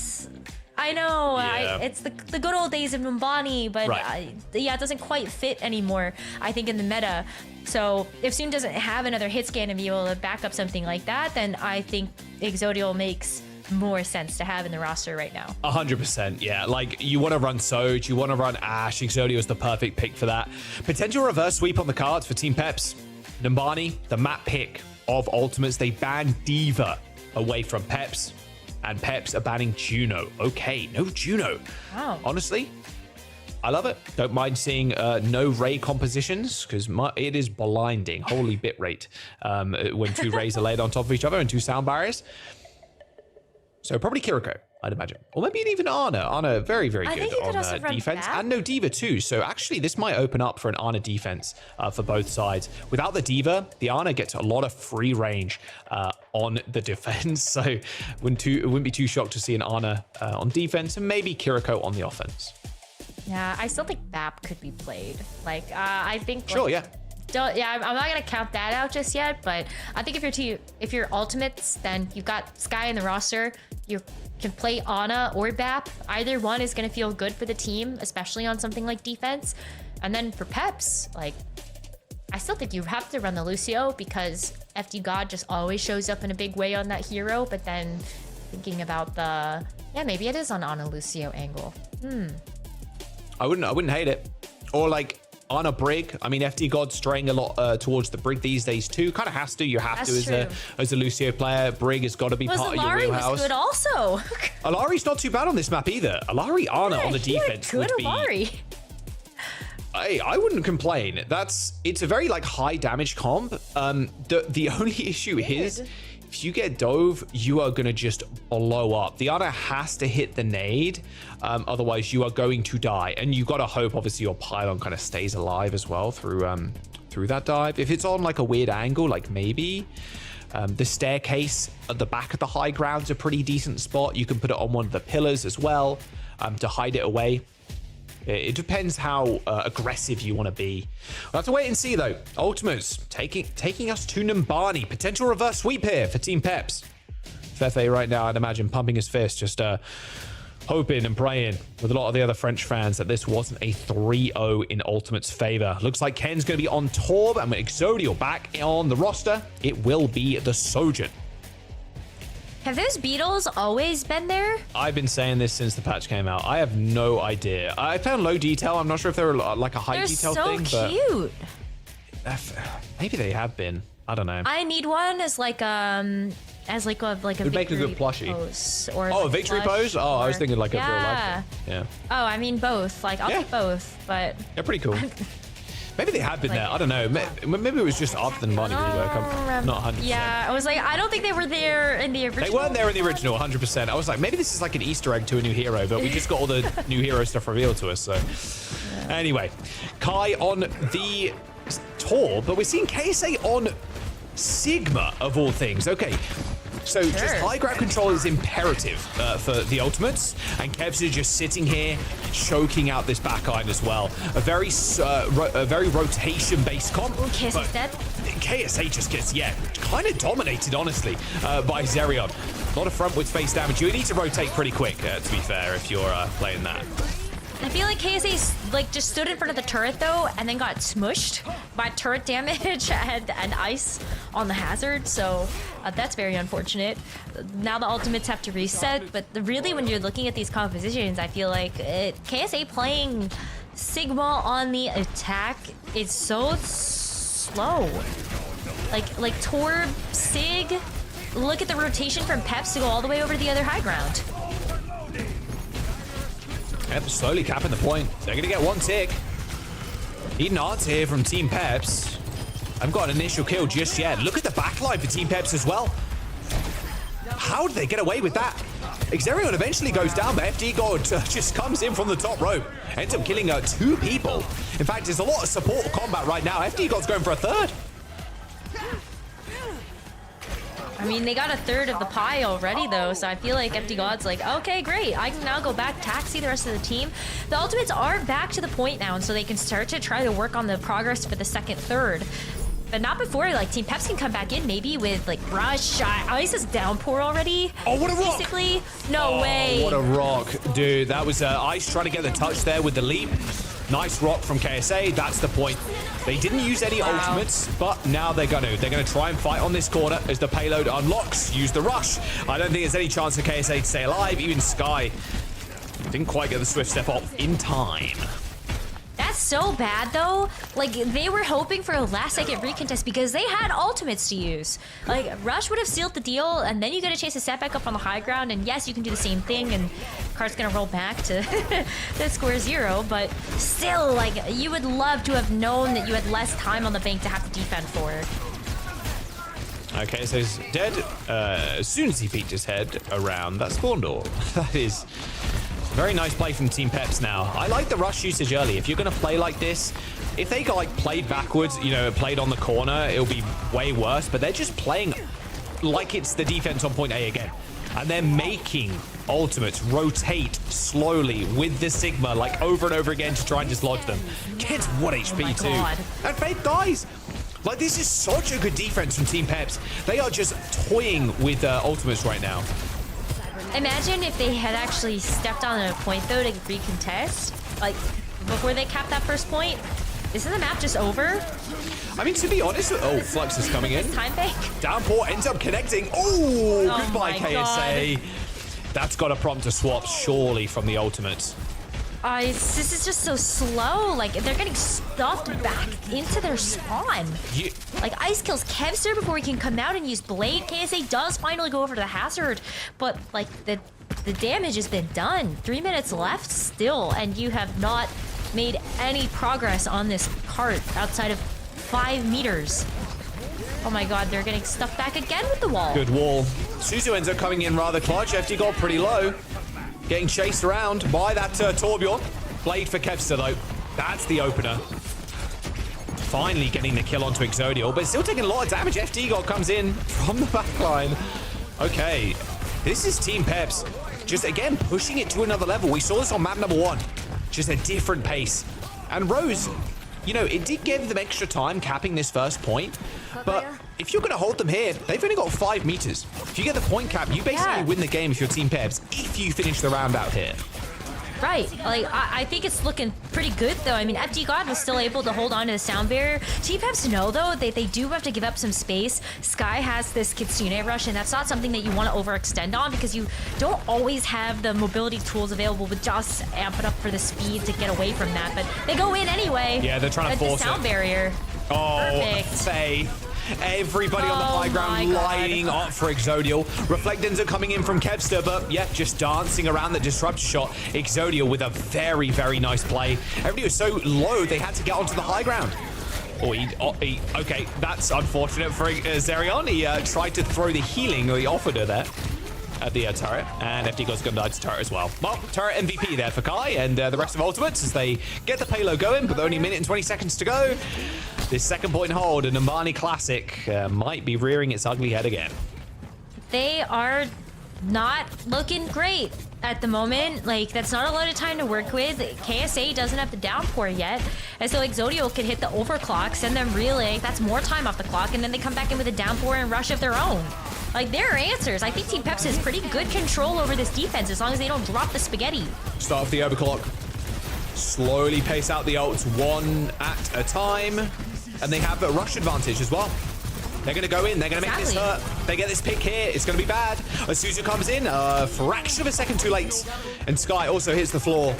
B: I know,
A: Yeah.
B: it's the good old days of Numbani, but yeah, it doesn't quite fit anymore, I think, in the meta. So if Soon doesn't have another hit scan and be able to back up something like that, then I think Exodio makes more sense to have in the roster right now.
A: 100%, yeah. Like, you want to run Soj, you want to run Ashe. Exodio is the perfect pick for that. Potential reverse sweep on the cards for Team PEPS. Numbani, the map pick of ultimates. They ban Diva away from PEPS, and PEPS are banning Juno. Okay, no Juno.
B: Wow.
A: Honestly, I love it. Don't mind seeing no Ray compositions, because it is blinding. Holy bitrate when 2 Rays are laid on top of each other and 2 sound barriers. So probably Kiriko, I'd imagine. Or maybe even Ana. Ana, very, very good on defense. And no Diva too. So actually, this might open up for an Ana defense for both sides. Without the Diva, the Ana gets a lot of free range on the defense. So wouldn't be too shocked to see an Ana on defense and maybe Kiriko on the offense.
B: Yeah, I still think BAP could be played. Like, I think...
A: Sure, yeah.
B: I'm not gonna count that out just yet, but I think if you're ultimates, then you've got Sky in the roster. You can play Ana or BAP. Either one is gonna feel good for the team, especially on something like defense. And then for PEPS, like, I still think you have to run the Lucio because FD God just always shows up in a big way on that hero. But then thinking about maybe it is on Ana Lucio angle.
A: I wouldn't hate it. Or like, Ana Brig. I mean, FD God's straying a lot towards the Brig these days too. Kind of has to. You have
B: That's
A: to as a Lucio player. Brig has got to be part of your wheelhouse.
B: Was good also.
A: Alari's not too bad on this map either. Alari Ana on the defense would be.
B: Alari.
A: I wouldn't complain. It's a very like high damage comp. The only issue is if you get dove, you are gonna just blow up. The Ana has to hit the nade, otherwise you are going to die. And you gotta hope obviously your pylon kind of stays alive as well through that dive. If it's on like a weird angle, like maybe. The staircase at the back of the high ground's a pretty decent spot. You can put it on one of the pillars as well to hide it away. It depends how aggressive you want to be. We'll have to wait and see, though. Ultimates taking us to Numbani. Potential reverse sweep here for Team PEPS. Fefe right now, I'd imagine, pumping his fist, just hoping and praying with a lot of the other French fans that this wasn't a 3-0 in Ultimate's favor. Looks like Ken's going to be on Torb, and with Exodio back on the roster, it will be the Sojourn.
B: Have those beetles always been there?
A: I've been saying this since the patch came out. I have no idea. I found low detail. I'm not sure if they're like a high detail thing.
B: They're so cute.
A: But maybe they have been. I don't know.
B: I need one as like a
A: It'd make a good plushie.
B: Pose, or
A: a victory pose? Oh, I was thinking like a real life thing. Yeah.
B: Oh, I mean both. Like I'll take both, but
A: they're pretty cool. Maybe they have been there. I don't know. Maybe it was just after the money rework. I'm not 100%.
B: Yeah, I was like, I don't think they were there in the original.
A: They weren't there in the original, 100%. I was like, maybe this is like an Easter egg to a new hero, but we just got all the new hero stuff revealed to us. So, anyway, Kai on the tour, but we're seeing KSA on Sigma of all things. Okay. So just high ground control is imperative for the ultimates, and Kevs is just sitting here choking out this back iron as well. A very rotation-based comp.
B: KSA's dead.
A: KSA just gets, kind of dominated, honestly, by Zerion. A lot of frontward space damage. You need to rotate pretty quick, to be fair, if you're playing that.
B: I feel like KSA like just stood in front of the turret though, and then got smushed by turret damage and ice on the hazard. So that's very unfortunate. Now the ultimates have to reset, but really when you're looking at these compositions, I feel like KSA playing Sigma on the attack is so slow. Like Torb, Sig. Look at the rotation from PEPS to go all the way over to the other high ground.
A: Yep, slowly capping the point. They're going to get one tick. Eden Arts here from Team PEPS. I've got an initial kill just yet. Look at the backline for Team PEPS as well. How did they get away with that? Xerion eventually goes down, but FD God just comes in from the top rope. Ends up killing 2 people. In fact, there's a lot of support combat right now. FD God's going for a third.
B: I mean, they got a third of the pie already, though, so I feel like FD God's like, okay, great, I can now go back, taxi the rest of the team. The ultimates are back to the point now, and so they can start to try to work on the progress for the second third. But not before, like, Team PEPS can come back in, maybe with, like, Rush, Ice's downpour already.
A: Oh, what a rock!
B: Basically, no way.
A: What a rock, dude. That was Ice trying to get the touch there with the leap. Nice rock from KSA, that's the point. They didn't use any ultimates, but now they're gonna try and fight on this corner as the payload unlocks. Use the rush. I don't think there's any chance for KSA to stay alive. Even Sky didn't quite get the swift step off in time.
B: That's so bad, though. Like, they were hoping for a last-second recontest because they had ultimates to use. Like, Rush would have sealed the deal, and then you get a chance to set back up on the high ground, and yes, you can do the same thing, and Card's gonna roll back to the score 0, but still, like, you would love to have known that you had less time on the bank to have to defend for.
A: Okay, so he's dead as soon as he peeked his head around that spawn door. That is very nice play from Team PEPS now. I like the rush usage early. If you're going to play like this, if they got like played backwards, played on the corner, it'll be way worse. But they're just playing like it's the defense on point A again. And they're making ultimates rotate slowly with the Sigma, like over and over again to try and dislodge them. Kids, what HP too. And Faith dies. Like, this is such a good defense from Team PEPS. They are just toying with ultimates right now.
B: Imagine if they had actually stepped on a point, though, to recontest. Like, before they capped that first point. Isn't the map just over?
A: I mean, to be honest, Flux is coming in.
B: Time bank.
A: Downpour ends up connecting. Oh, goodbye, KSA.
B: God.
A: That's got to prompt a swap, surely, from the ultimates.
B: This is just so slow. Like, they're getting stuffed back into their spawn. Like, Ice kills Kevster before he can come out and use Blade. KSA does finally go over to the Hazard, but, like, the damage has been done. 3 minutes left still, and you have not made any progress on this cart outside of 5 meters. Oh my god, they're getting stuffed back again with the wall.
A: Good wall. Suzu ends up coming in rather clutch. FD got pretty low. Getting chased around by that Torbjorn. Blade for Kevster, though. That's the opener. Finally getting the kill onto Exodial, but still taking a lot of damage. FD God comes in from the backline. Okay, this is Team PEPS. Just, again, pushing it to another level. We saw this on map number 1. Just a different pace. And Rose, you know, it did give them extra time capping this first point, but if you're going to hold them here, they've only got 5 meters. If you get the point cap, you basically win the game if you're Team PEPS, if you finish the round out here.
B: Right. Like, I think it's looking pretty good, though. I mean, FD God was still able to hold on to the sound barrier. Team PEPS know, though, they do have to give up some space. Sky has this Kitsune rush, and that's not something that you want to overextend on because you don't always have the mobility tools available with just amping up for the speed to get away from that. But they go in anyway.
A: Yeah, they're trying to force
B: the sound barrier.
A: Oh,
B: perfect.
A: Faye. Everybody on the high ground lining up for Exodial. Reflectors are coming in from Kevster, but yeah, just dancing around the disruptor shot. Exodial with a very, very nice play. Everybody was so low, they had to get onto the high ground. Okay, that's unfortunate for Zerion. He tried to throw the healing, or he offered her there at the turret, and FD God's gonna die to turret as well. Well, turret MVP there for Kai and the rest of Ultimates as they get the payload going, but only a minute and 20 seconds to go. This second point hold, a Numbani classic, might be rearing its ugly head again.
B: They are not looking great at the moment. Like, that's not a lot of time to work with. KSA doesn't have the downpour yet, and so Exodial can hit the overclock, send them reeling. That's more time off the clock, and then they come back in with a downpour and rush of their own. Like, there are answers. I think Team PEPS has pretty good control over this defense as long as they don't drop the spaghetti.
A: Start off the overclock. Slowly pace out the ults one at a time. And they have a rush advantage as well. They're going to go in. They're going to make this hurt. They get this pick here. It's going to be bad. As Suzu comes in, a fraction of a second too late. And Sky also hits the floor.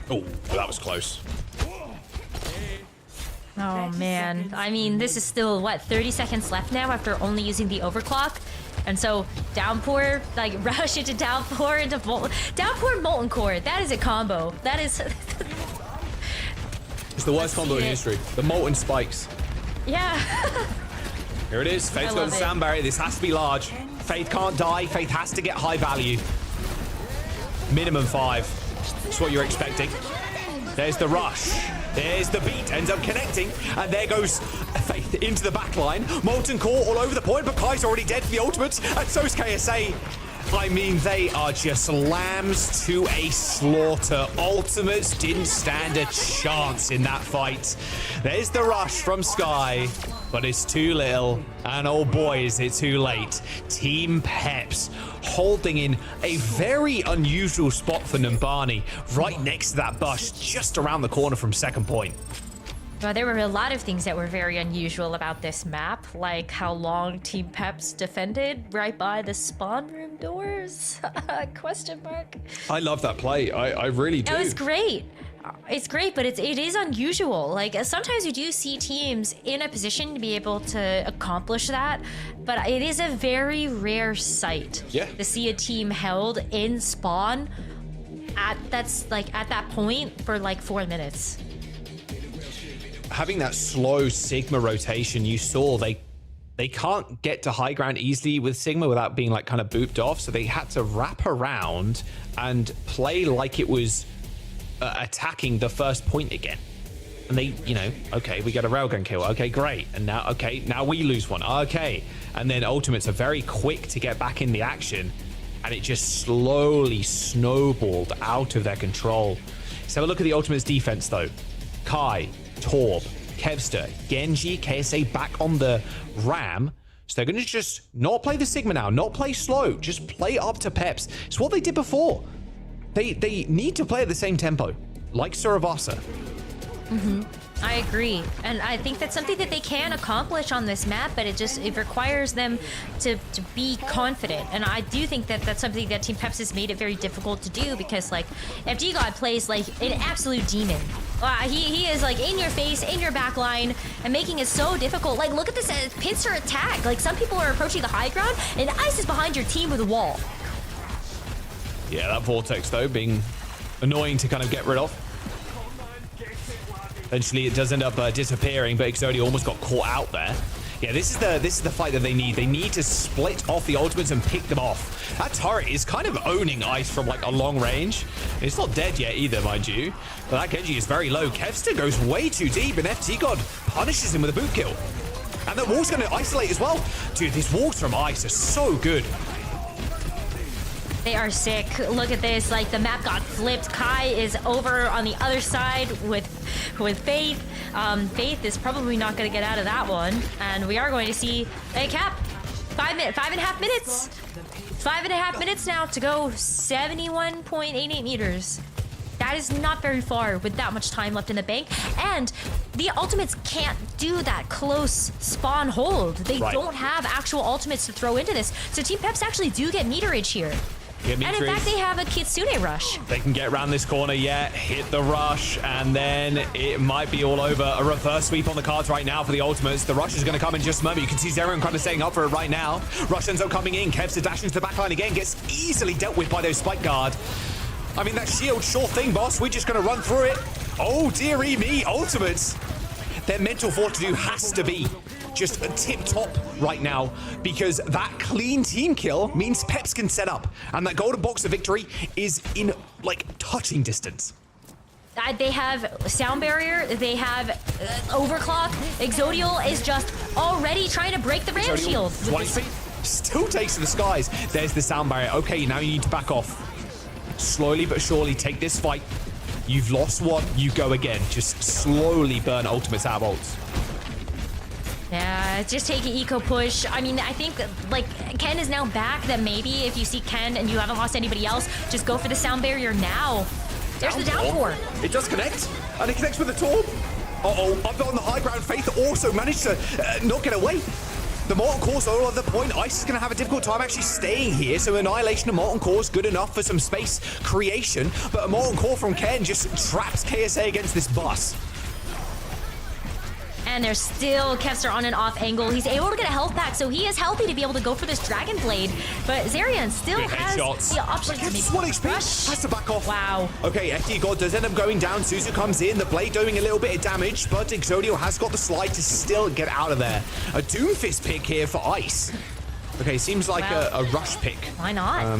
A: Oh, that was close.
B: Oh, man. I mean, this is still, what, 30 seconds left now after only using the overclock? And so, downpour, like, rush into downpour into downpour molten core. That is a combo. That is...
A: It's the worst combo in history. The molten spikes.
B: Yeah.
A: Here it is. Faith's got the sound barrier. This has to be large. Faith can't die. Faith has to get high value. Minimum 5. That's what you're expecting. There's the rush. There's the beat. Ends up connecting. And there goes Faith into the back line. Molten core all over the point, but Kai's already dead for the ultimate. And so's KSA. I mean, they are just lambs to a slaughter. Ultimates didn't stand a chance in that fight. There's the rush from Sky, but it's too little. And oh boy, is it too late. Team PEPS holding in a very unusual spot for Numbani, right next to that bush, just around the corner from second point.
B: Well, there were a lot of things that were very unusual about this map, like how long Team PEPS defended right by the spawn room doors. Question mark.
A: I love that play. I really do.
B: It was great. It's great, but it is unusual. Like, sometimes you do see teams in a position to be able to accomplish that, but it is a very rare sight to see a team held in spawn at that point for like 4 minutes.
A: Having that slow Sigma rotation, you saw they can't get to high ground easily with Sigma without being like kind of booped off, so they had to wrap around and play like it was attacking the first point again. And they, you know, okay, we get a railgun kill, okay, great, and now, okay, now we lose one, okay, and then ultimates are very quick to get back in the action, and it just slowly snowballed out of their control. So have a look at the ultimates defense though. Kai, Torb, Kevster, Genji, KSA back on the Ram. So they're going to just not play the Sigma now, not play slow, just play up to PEPS. It's what they did before. They need to play at the same tempo, like Suravasa.
B: I agree, and I think that's something that they can accomplish on this map, but it requires them to be confident, and I do think that that's something that Team PEPS has made it very difficult to do, because like FD God plays like an absolute demon. He is like in your face, in your back line, and making it so difficult. Like, look at this pincer attack. Like, some people are approaching the high ground, and Ice is behind your team with a wall.
A: Yeah, that vortex though being annoying to kind of get rid of. Eventually, it does end up disappearing, but Exodia almost got caught out there. Yeah, this is the fight that they need. They need to split off the ultimates and pick them off. That turret is kind of owning Ice from like a long range. It's not dead yet either, mind you. But that Genji is very low. Kevster goes way too deep, and FT God punishes him with a boot kill. And that wall's going to isolate as well. Dude, these walls from Ice are so good.
B: They are sick. Look at this. Like, the map got flipped. Kai is over on the other side with Faith. Faith is probably not going to get out of that one. And we are going to see a cap. 5.5 minutes. 5.5 minutes now to go. 71.88 meters. That is not very far with that much time left in the bank. And the ultimates can't do that close spawn hold. They don't have actual ultimates to throw into this. So Team PEPS actually do get meterage here. And in fact, they have a Kitsune rush.
A: They can get around this corner, hit the rush, and then it might be all over. A reverse sweep on the cards right now for the ultimates. The rush is going to come in just a moment. You can see Zerion kind of setting up for it right now. Rush ends up coming in. Kev's dashing to the backline again. Gets easily dealt with by those spike guard. I mean, that shield, sure thing, boss. We're just going to run through it. Oh, dearie me, ultimates. Their mental fortitude has to be just a tip-top right now, because that clean team kill means Peps can set up, and that golden box of victory is in, like, touching distance.
B: They have sound barrier, they have overclock. Exodial is just already trying to break the ram shield.
A: Still takes to the skies. There's the sound barrier. Okay, now you need to back off. Slowly but surely take this fight. You've lost one, you go again. Just slowly burn ultimates out of ults.
B: Yeah, just take an eco push. I mean, I think, like, Ken is now back, that maybe if you see Ken and you haven't lost anybody else, just go for the sound barrier now. There's the downpour.
A: It does connect, and it connects with the Torb. Uh-oh, up on the high ground, Faith also managed to not get away. The Molten Core's all at the point. Ice is going to have a difficult time actually staying here, so Annihilation of Molten Core is good enough for some space creation, but a Molten Core from Ken just traps KSA against this bus.
B: And there's still Kevster on an off angle. He's able to get a health pack, so he is healthy to be able to go for this Dragon Blade. But Zerion still has the option to maybe
A: 1 HP.
B: rush.
A: Has to back off.
B: Wow.
A: Okay, FD God does end up going down. Suzu comes in. The Blade doing a little bit of damage, but Exodio has got the slide to still get out of there. A Doomfist pick here for Ice. Okay, seems like a rush pick.
B: Why not?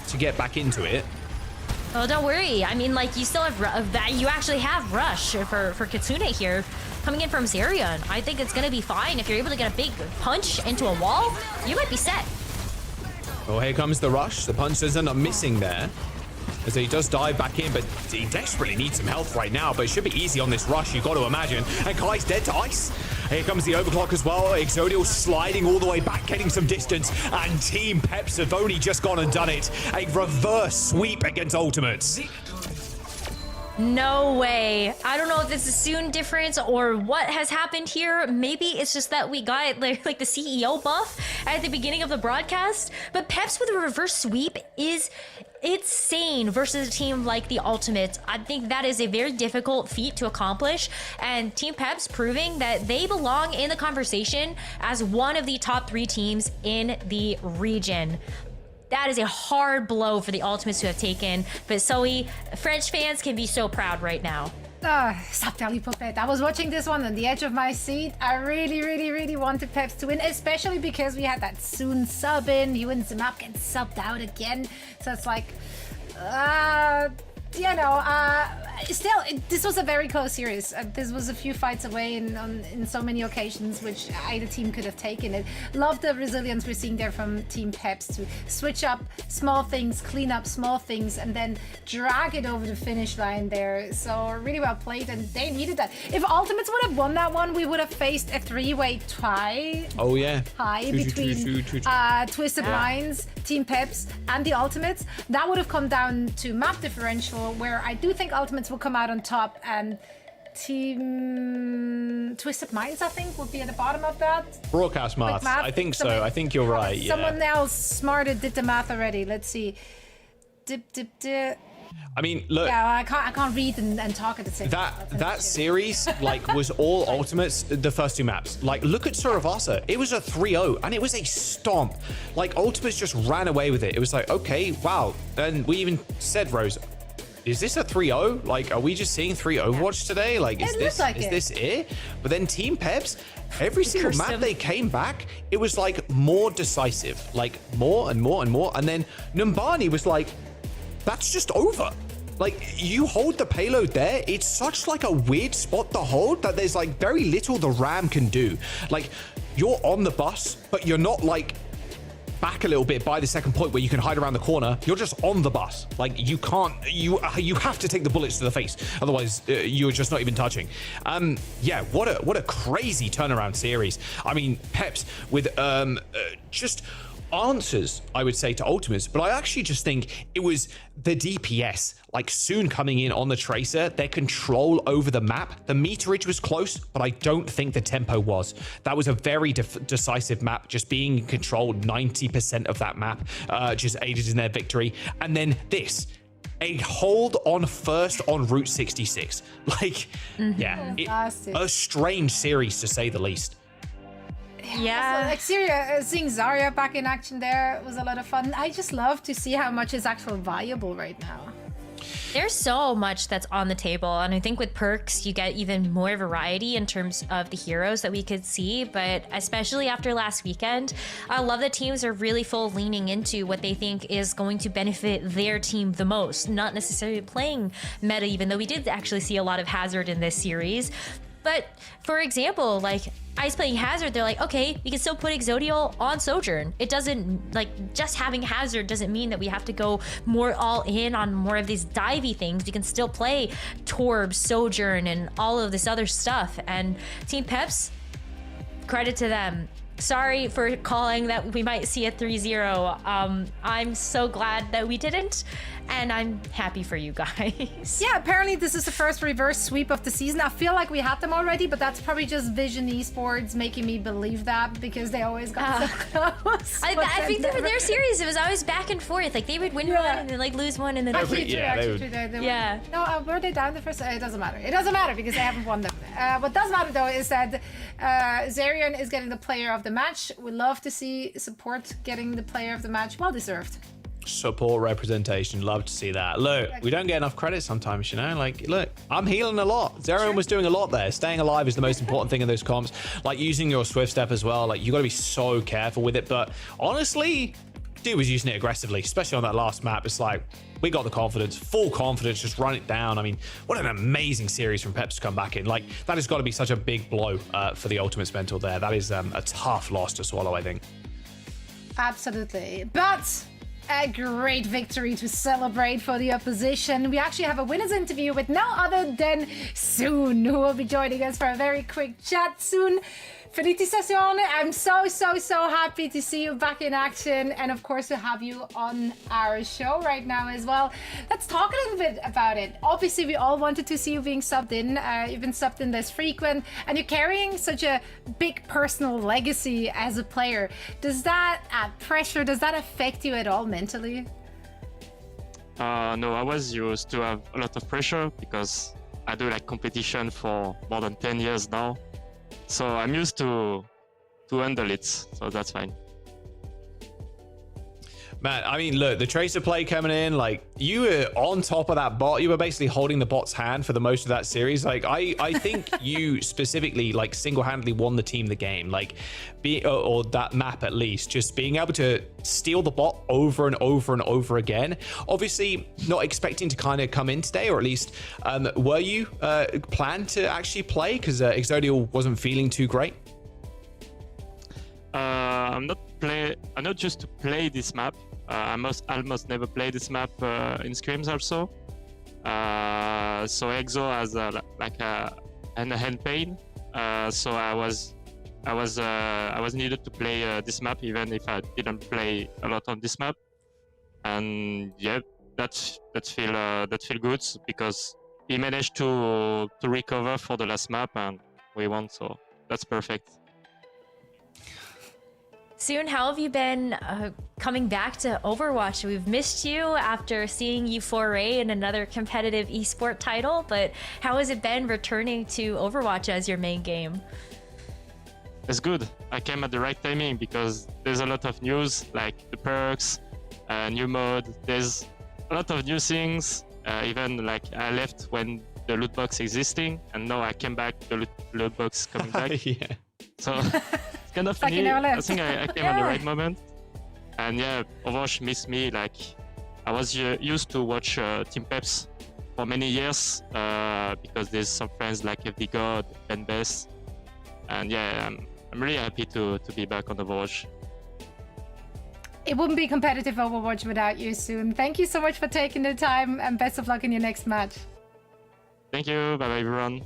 A: To get back into it.
B: Oh, don't worry. I mean, like, you still have that. You actually have rush for Kitsune here. Coming in from Zerion. I think it's gonna be fine. If you're able to get a big punch into a wall, you might be set.
A: Oh, here comes the rush. The punch does end up missing there, as he does dive back in, but he desperately needs some health right now, but it should be easy on this rush, you've got to imagine. And Kai's dead to Ice. Here comes the overclock as well. Exodio sliding all the way back, getting some distance, and Team PEPS have only just gone and done it. A reverse sweep against ultimates.
B: No way. I don't know if this is soon difference or what has happened here. Maybe it's just that we got like the CEO buff at the beginning of the broadcast. But Peps with a reverse sweep is insane versus a team like the Ultimates. I think that is a very difficult feat to accomplish. And Team Peps proving that they belong in the conversation as one of the top 3 teams in the region. That is a hard blow for the Ultimates to have taken, but Zoe, French fans can be so proud right now.
C: I was watching this one on the edge of my seat. I really wanted Peps to win, especially because we had that soon sub in. He wins the map, gets subbed out again. So it's like, still, this was a very close series. This was a few fights away in so many occasions, which either team could have taken it. Love the resilience we're seeing there from Team Peps to switch up small things, clean up small things, and then drag it over the finish line there. So really well played, and they needed that. If Ultimates would have won that one, we would have faced a 3-way tie.
A: Oh yeah.
C: Tie between Twisted Minds, Team Peps, and the Ultimates. That would have come down to map differential, where I do think Ultimates will come out on top, and Team Twisted Minds, I think, would be at the bottom of that.
A: Broadcast maths. I think so. I think you're right.
C: Someone else smarter did the math already. Let's see. Dip.
A: I mean, look.
C: Yeah, I can't read and talk at the same time.
A: That series was all ultimates. The first two maps. Look at Suravasa. It was a 3-0 and it was a stomp. Ultimates just ran away with it. It was okay, wow. And we even said, Rose, is this a 3-0? Are we just seeing 3 Overwatch today? Is this it? But then Team PEPS, every single map they came back, it was more decisive, more and more and more. And then Numbani was that's just over. You hold the payload there. It's such a weird spot to hold that there's very little the Ram can do. You're on the bus, but you're not back a little bit by the second point where you can hide around the corner. You're just on the bus. You can't, you have to take the bullets to the face. Otherwise you're just not even touching. Yeah, what a crazy turnaround series. I mean, PEPS with just answers, I would say, to ultimates, but I actually just think it was the DPS soon coming in on the tracer, their control over the map. The meterage was close, but I don't think the tempo was. That was a very decisive map. Just being in control 90% of that map just aided in their victory. And then this, a hold on first on Route 66. Yeah, a strange series to say the least.
C: Yeah. Seeing Zarya back in action there was a lot of fun. I just love to see how much is actually viable right now.
B: There's so much that's on the table, and I think with perks you get even more variety in terms of the heroes that we could see. But especially after last weekend, I love that teams are really full leaning into what they think is going to benefit their team the most, not necessarily playing meta, even though we did actually see a lot of Hazard in this series. But for example, Ice playing Hazard, they're okay, we can still put Exodio on Sojourn. It doesn't, just having Hazard doesn't mean that we have to go more all in on more of these divey things. We can still play Torb, Sojourn, and all of this other stuff. And Team PEPS, credit to them. Sorry for calling that we might see a 3-0. I'm so glad that we didn't, and I'm happy for you guys.
C: Yeah, apparently this is the first reverse sweep of the season. I feel like we had them already, but that's probably just Vision Esports making me believe that because they always got so close.
B: I think for their series, it was always back and forth. They would win one and then lose one and then
C: yeah. No, were they down the first? It doesn't matter. It doesn't matter because they haven't won them. What does matter though is that Zerion is getting the player of the match. We love to see support getting the player of the match. Well deserved.
A: Support representation, love to see that. Look, we don't get enough credit sometimes, look, I'm healing a lot. Zerion was doing a lot there. Staying alive is the most important thing in those comps. Using your swift step as well, you got to be so careful with it. But honestly, dude was using it aggressively, especially on that last map. It's we got the confidence, full confidence, just run it down. I mean, what an amazing series from PEPS to come back in. That has got to be such a big blow for the Ultimates mental there. That is a tough loss to swallow, I think.
C: Absolutely. But a great victory to celebrate for the opposition. We actually have a winner's interview with no other than Soon, who will be joining us for a very quick chat soon. Felicitazione. I'm so happy to see you back in action, and of course to have you on our show right now as well. Let's talk a little bit about it. Obviously we all wanted to see you being subbed in. You've been subbed in less frequent, and you're carrying such a big personal legacy as a player. Does that add pressure? Does that affect you at all mentally?
D: No, I was used to have a lot of pressure because I do competition for more than 10 years now. So I'm used to handle it, so that's fine.
A: Man, I mean, look, the tracer play coming in, you were on top of that bot. You were basically holding the bot's hand for the most of that series. I think you specifically, single-handedly won the team the game. Or that map at least. Just being able to steal the bot over and over and over again. Obviously, not expecting to kind of come in today, or at least, were you planned to actually play? Because Exodio wasn't feeling too great.
D: I'm not just to play this map. I almost never play this map in scrims also. So Exo has a hand pain. So I was needed to play this map even if I didn't play a lot on this map. And yeah, that feel good because he managed to recover for the last map, and we won. So that's perfect.
B: Soon, how have you been coming back to Overwatch? We've missed you after seeing you foray in another competitive esport title, but how has it been returning to Overwatch as your main game?
D: It's good. I came at the right timing because there's a lot of news, like the perks, new mode. There's a lot of new things. Even like I left when the loot box existing, and now I came back. The loot box coming back.
A: Yeah.
D: So it's kind of
C: like you
D: funny.
C: never
D: I
C: left.
D: think I came at the right moment. And yeah, Overwatch missed me. Like I was used to watch Team PEPS for many years because there's some friends like FD God, Ben Best, and yeah, I'm really happy to be back on Overwatch.
C: It wouldn't be competitive Overwatch without you soon. Thank you so much for taking the time, and best of luck in your next match.
D: Thank you. Bye bye everyone.